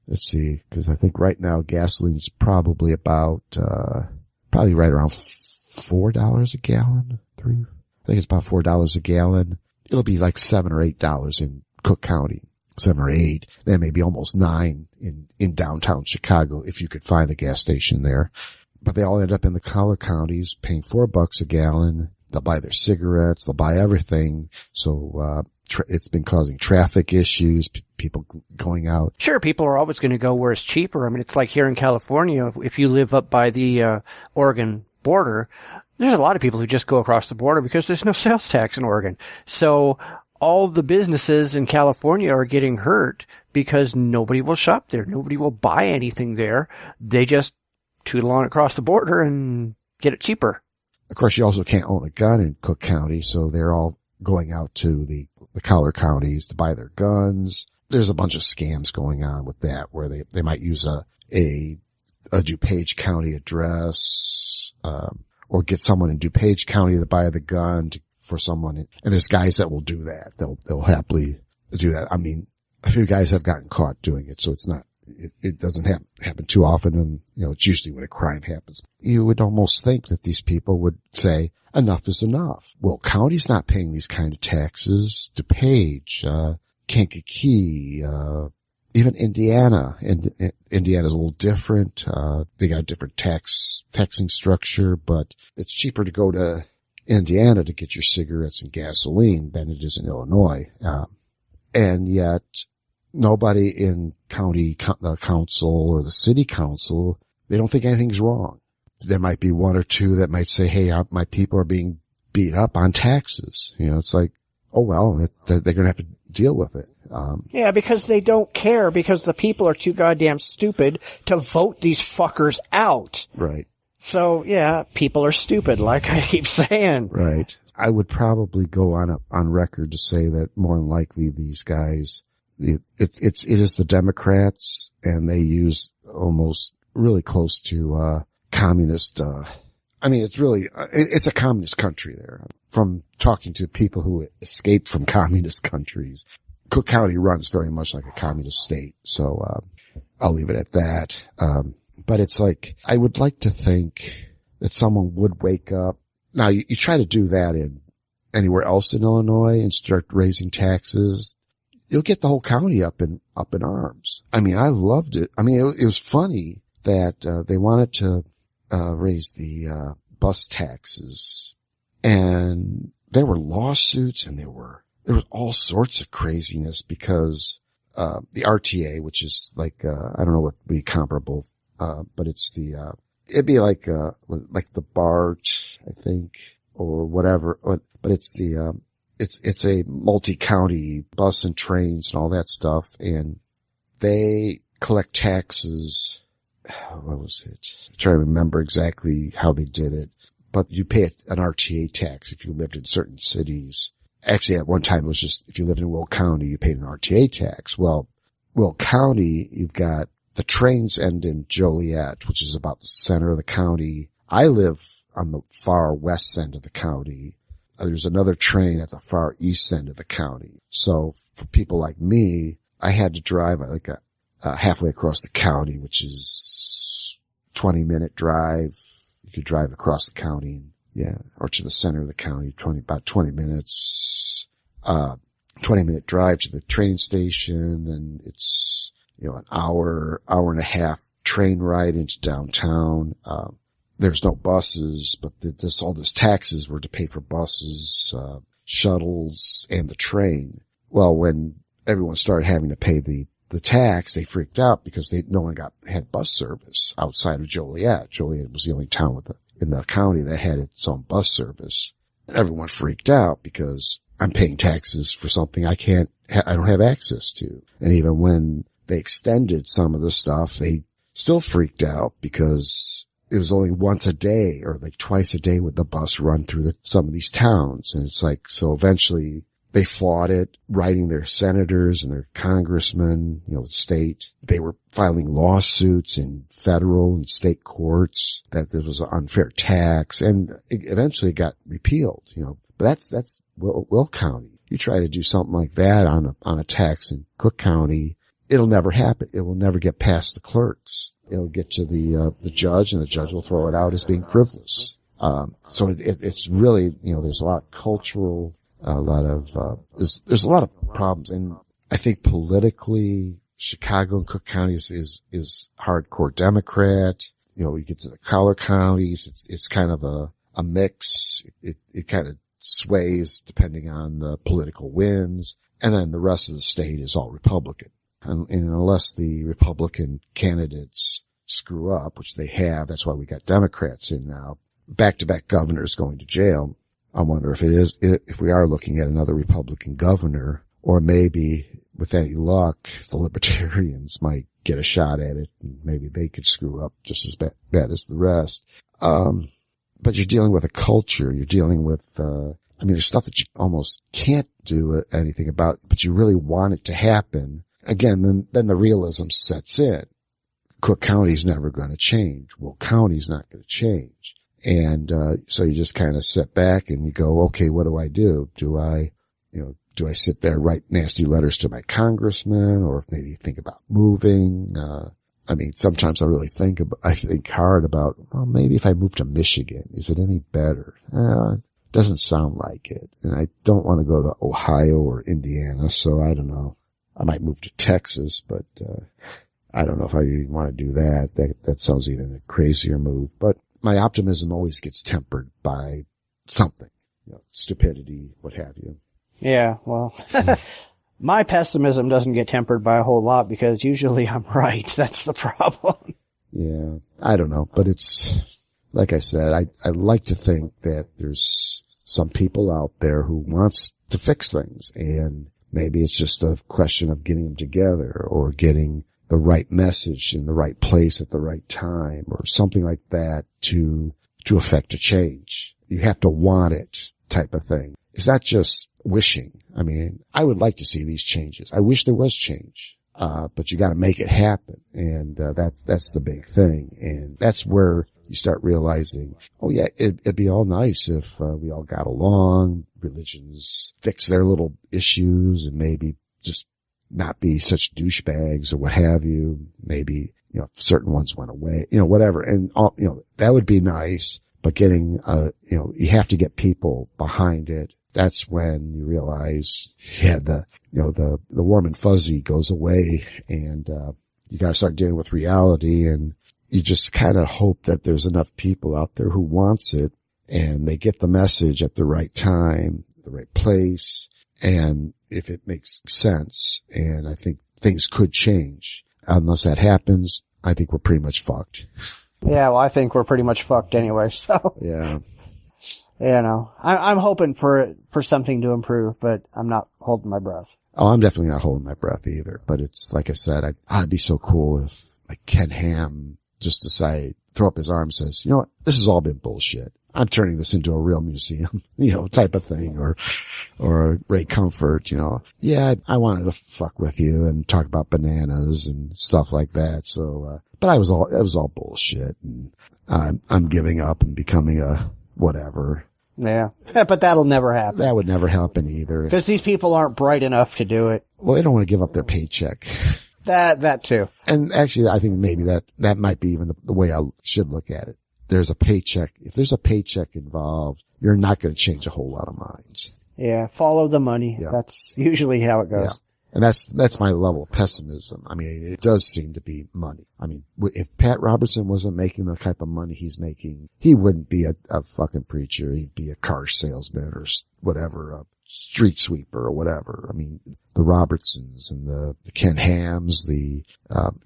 because I think right now gasoline's probably about, probably right around $4 a gallon. I think it's about $4 a gallon. It'll be like $7 or $8 in Cook County. 7 or 8. Then maybe almost 9 in downtown Chicago if you could find a gas station there. But they all end up in the collar counties paying $4 a gallon. They'll buy their cigarettes. They'll buy everything. So, it's been causing traffic issues, people going out. Sure, people are always going to go where it's cheaper. I mean, it's like here in California, if you live up by the Oregon border, there's a lot of people who just go across the border because there's no sales tax in Oregon. So all the businesses in California are getting hurt because nobody will shop there. Nobody will buy anything there. They just tootle on across the border and get it cheaper. Of course, you also can't own a gun in Cook County, so they're all going out to the collar counties to buy their guns. There's a bunch of scams going on with that, where they might use a DuPage County address, or get someone in DuPage County to buy the gun for someone. And there's guys that will do that. They'll happily do that. I mean, a few guys have gotten caught doing it, so it's not, it doesn't happen too often. And, it's usually when a crime happens. You would almost think that these people would say, enough is enough. Well, county's not paying these kind of taxes. DuPage, Kankakee, even Indiana. And Indiana's a little different. They got a different taxing structure, but it's cheaper to go to Indiana to get your cigarettes and gasoline than it is in Illinois. And yet nobody in county council or the city council, they don't think anything's wrong. There might be one or two that might say, hey, my people are being beat up on taxes. It's like, oh, well, they're going to have to deal with it. Yeah, because they don't care, because the people are too goddamn stupid to vote these fuckers out. Right. So, yeah, people are stupid, like I keep saying. Right. I would probably go on record to say that more than likely these guys, it is the Democrats, and they use almost really close to, communist, it's a communist country there. From talking to people who escaped from communist countries, Cook County runs very much like a communist state. So, I'll leave it at that. But it's like, I would like to think that someone would wake up. Now, you try to do that in anywhere else in Illinois and start raising taxes, you'll get the whole county up in arms. I mean, I loved it. I mean, it was funny that, they wanted to, raise the, bus taxes, and there were lawsuits, and there was all sorts of craziness because, the RTA, which is like, I don't know what would be comparable, but it's it'd be like the BART, I think, or whatever, but it's it's a multi-county bus and trains and all that stuff, and they collect taxes. What was it? I'm trying to remember exactly how they did it, but you pay an RTA tax if you lived in certain cities. Actually, at one time it was just if you lived in Will County, you paid an RTA tax. Well, Will County, you've got the trains end in Joliet, which is about the center of the county. I live on the far west end of the county. There's another train at the far east end of the county. So for people like me, I had to drive like halfway across the county, which is 20-minute drive. You could drive across the county, yeah, or to the center of the county, about 20 minutes, 20-minute drive to the train station. And it's, an hour and a half train ride into downtown. There's no buses, but all this taxes were to pay for buses, shuttles, and the train. Well, when everyone started having to pay the tax, they freaked out because no one had bus service outside of Joliet. Joliet was the only town in the county that had its own bus service. And everyone freaked out because I'm paying taxes for something I don't have access to. And even when they extended some of the stuff, they still freaked out because it was only once a day or like twice a day would the bus run through some of these towns. And it's like, so eventually they fought it, writing their senators and their congressmen, state. They were filing lawsuits in federal and state courts that there was an unfair tax, and it eventually got repealed, But that's Will County. You try to do something like that on a tax in Cook County, it'll never happen. It will never get past the clerks. It'll get to the judge, and the judge will throw it out as being frivolous. So it's really, there's a lot of cultural, there's a lot of problems. And I think politically, Chicago and Cook counties is hardcore Democrat. You get to the collar counties, it's kind of a mix. It kind of sways depending on the political winds. And then the rest of the state is all Republican. And unless the Republican candidates screw up, which they have, that's why we got Democrats in now, back-to-back governors going to jail. I wonder if we are looking at another Republican governor, or maybe with any luck, the Libertarians might get a shot at it, and maybe they could screw up just as bad as the rest. But you're dealing with a culture. You're dealing with, there's stuff that you almost can't do anything about, but you really want it to happen. Again, then the realism sets in. Cook County's never going to change. Will County's not going to change. And, so you just kind of sit back and you go, okay, what do I do? Do I sit there, write nasty letters to my congressman, or maybe think about moving? Sometimes I really think hard about, well, maybe if I move to Michigan, is it any better? Doesn't sound like it. And I don't want to go to Ohio or Indiana, so I don't know. I might move to Texas, but, I don't know if I even want to do that. That sounds even a crazier move, but my optimism always gets tempered by something, stupidity, what have you. Yeah, well, my pessimism doesn't get tempered by a whole lot because usually I'm right. That's the problem. Yeah, I don't know, but it's, like I said, I like to think that there's some people out there who wants to fix things, and maybe it's just a question of getting them together or getting the right message in the right place at the right time or something like that to affect a change. You have to want it, type of thing. It's not just wishing. I would like to see these changes. I wish there was change. But you gotta make it happen. And, that's the big thing. And that's where you start realizing, oh yeah, it'd be all nice if, we all got along, religions fix their little issues and maybe just not be such douchebags or what have you. Maybe, certain ones went away, whatever. And all, that would be nice, but getting, you have to get people behind it. That's when you realize, the warm and fuzzy goes away, and, you gotta start dealing with reality, and you just kind of hope that there's enough people out there who wants it, and they get the message at the right time, the right place, and if it makes sense. And I think things could change. Unless that happens, I think we're pretty much fucked. Yeah, well, I think we're pretty much fucked anyway, so. Yeah. I'm hoping for something to improve, but I'm not holding my breath. Oh, I'm definitely not holding my breath either. But it's, like I said, I'd be so cool if, like, Ken Ham just decided, throw up his arms and says, you know what, this has all been bullshit. I'm turning this into a real museum, type of thing, or Ray Comfort, yeah, I wanted to fuck with you and talk about bananas and stuff like that. So, but it was all bullshit, and I'm giving up and becoming a whatever. Yeah. But that'll never happen. That would never happen either. Because these people aren't bright enough to do it. Well, they don't want to give up their paycheck. That too. And actually, I think maybe that might be even the way I should look at it. There's a paycheck. If there's a paycheck involved, you're not going to change a whole lot of minds. Yeah. Follow the money. Yeah. That's usually how it goes. Yeah. And that's my level of pessimism. It does seem to be money. If Pat Robertson wasn't making the type of money he's making, he wouldn't be a fucking preacher. He'd be a car salesman or whatever, a street sweeper or whatever. The Robertsons and the Ken Hams, the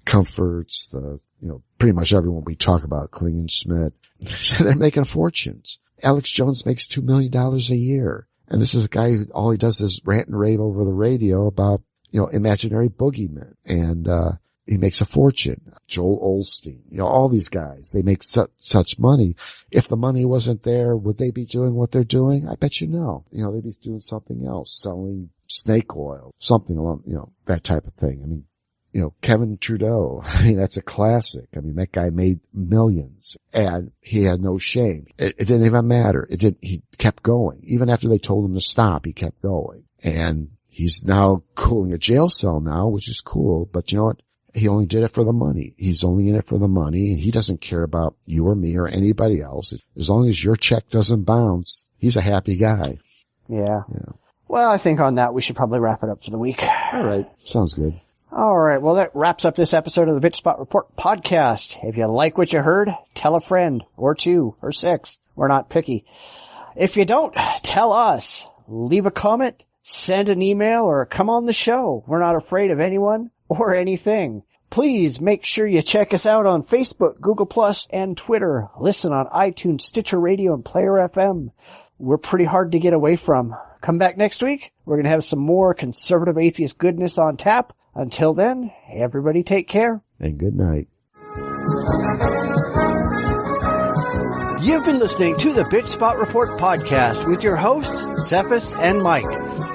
Comforts, pretty much everyone we talk about, Klingenschmidt, they're making fortunes. Alex Jones makes $2 million a year. And this is a guy who all he does is rant and rave over the radio about, imaginary boogeymen. And, he makes a fortune. Joel Osteen, all these guys, they make such money. If the money wasn't there, would they be doing what they're doing? I bet no. They'd be doing something else, selling snake oil, something along, that type of thing. I mean, Kevin Trudeau, that's a classic. That guy made millions and he had no shame. It didn't even matter. He kept going. Even after they told him to stop, he kept going. And he's now cooling a jail cell now, which is cool. But you know what? He only did it for the money. He's only in it for the money, and he doesn't care about you or me or anybody else. As long as your check doesn't bounce, he's a happy guy. Yeah. Well, I think on that we should probably wrap it up for the week. All right. Sounds good. All right. Well, that wraps up this episode of the Bitchspot Report podcast. If you like what you heard, tell a friend or 2 or 6. We're not picky. If you don't, tell us. Leave a comment, send an email, or come on the show. We're not afraid of anyone or anything. Please make sure you check us out on Facebook, Google+, and Twitter. Listen on iTunes, Stitcher Radio, and Player FM. We're pretty hard to get away from. Come back next week. We're going to have some more conservative atheist goodness on tap. Until then, everybody take care. And good night. You've been listening to the Bitchspot Report podcast with your hosts, Cephas and Mike.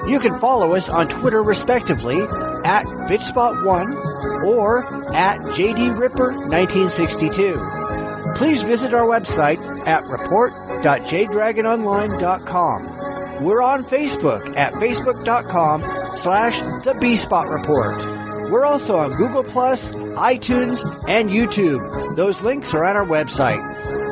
You can follow us on Twitter respectively at Bitchspot1 or at JDRipper1962. Please visit our website at report.jdragononline.com. We're on Facebook at facebook.com/The Bitchspot Report. We're also on Google+, iTunes, and YouTube. Those links are on our website.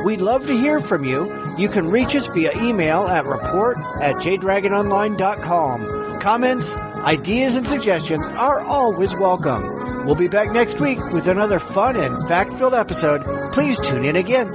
We'd love to hear from you. You can reach us via email at report@jdragononline.com. Comments, ideas, and suggestions are always welcome. We'll be back next week with another fun and fact-filled episode. Please tune in again.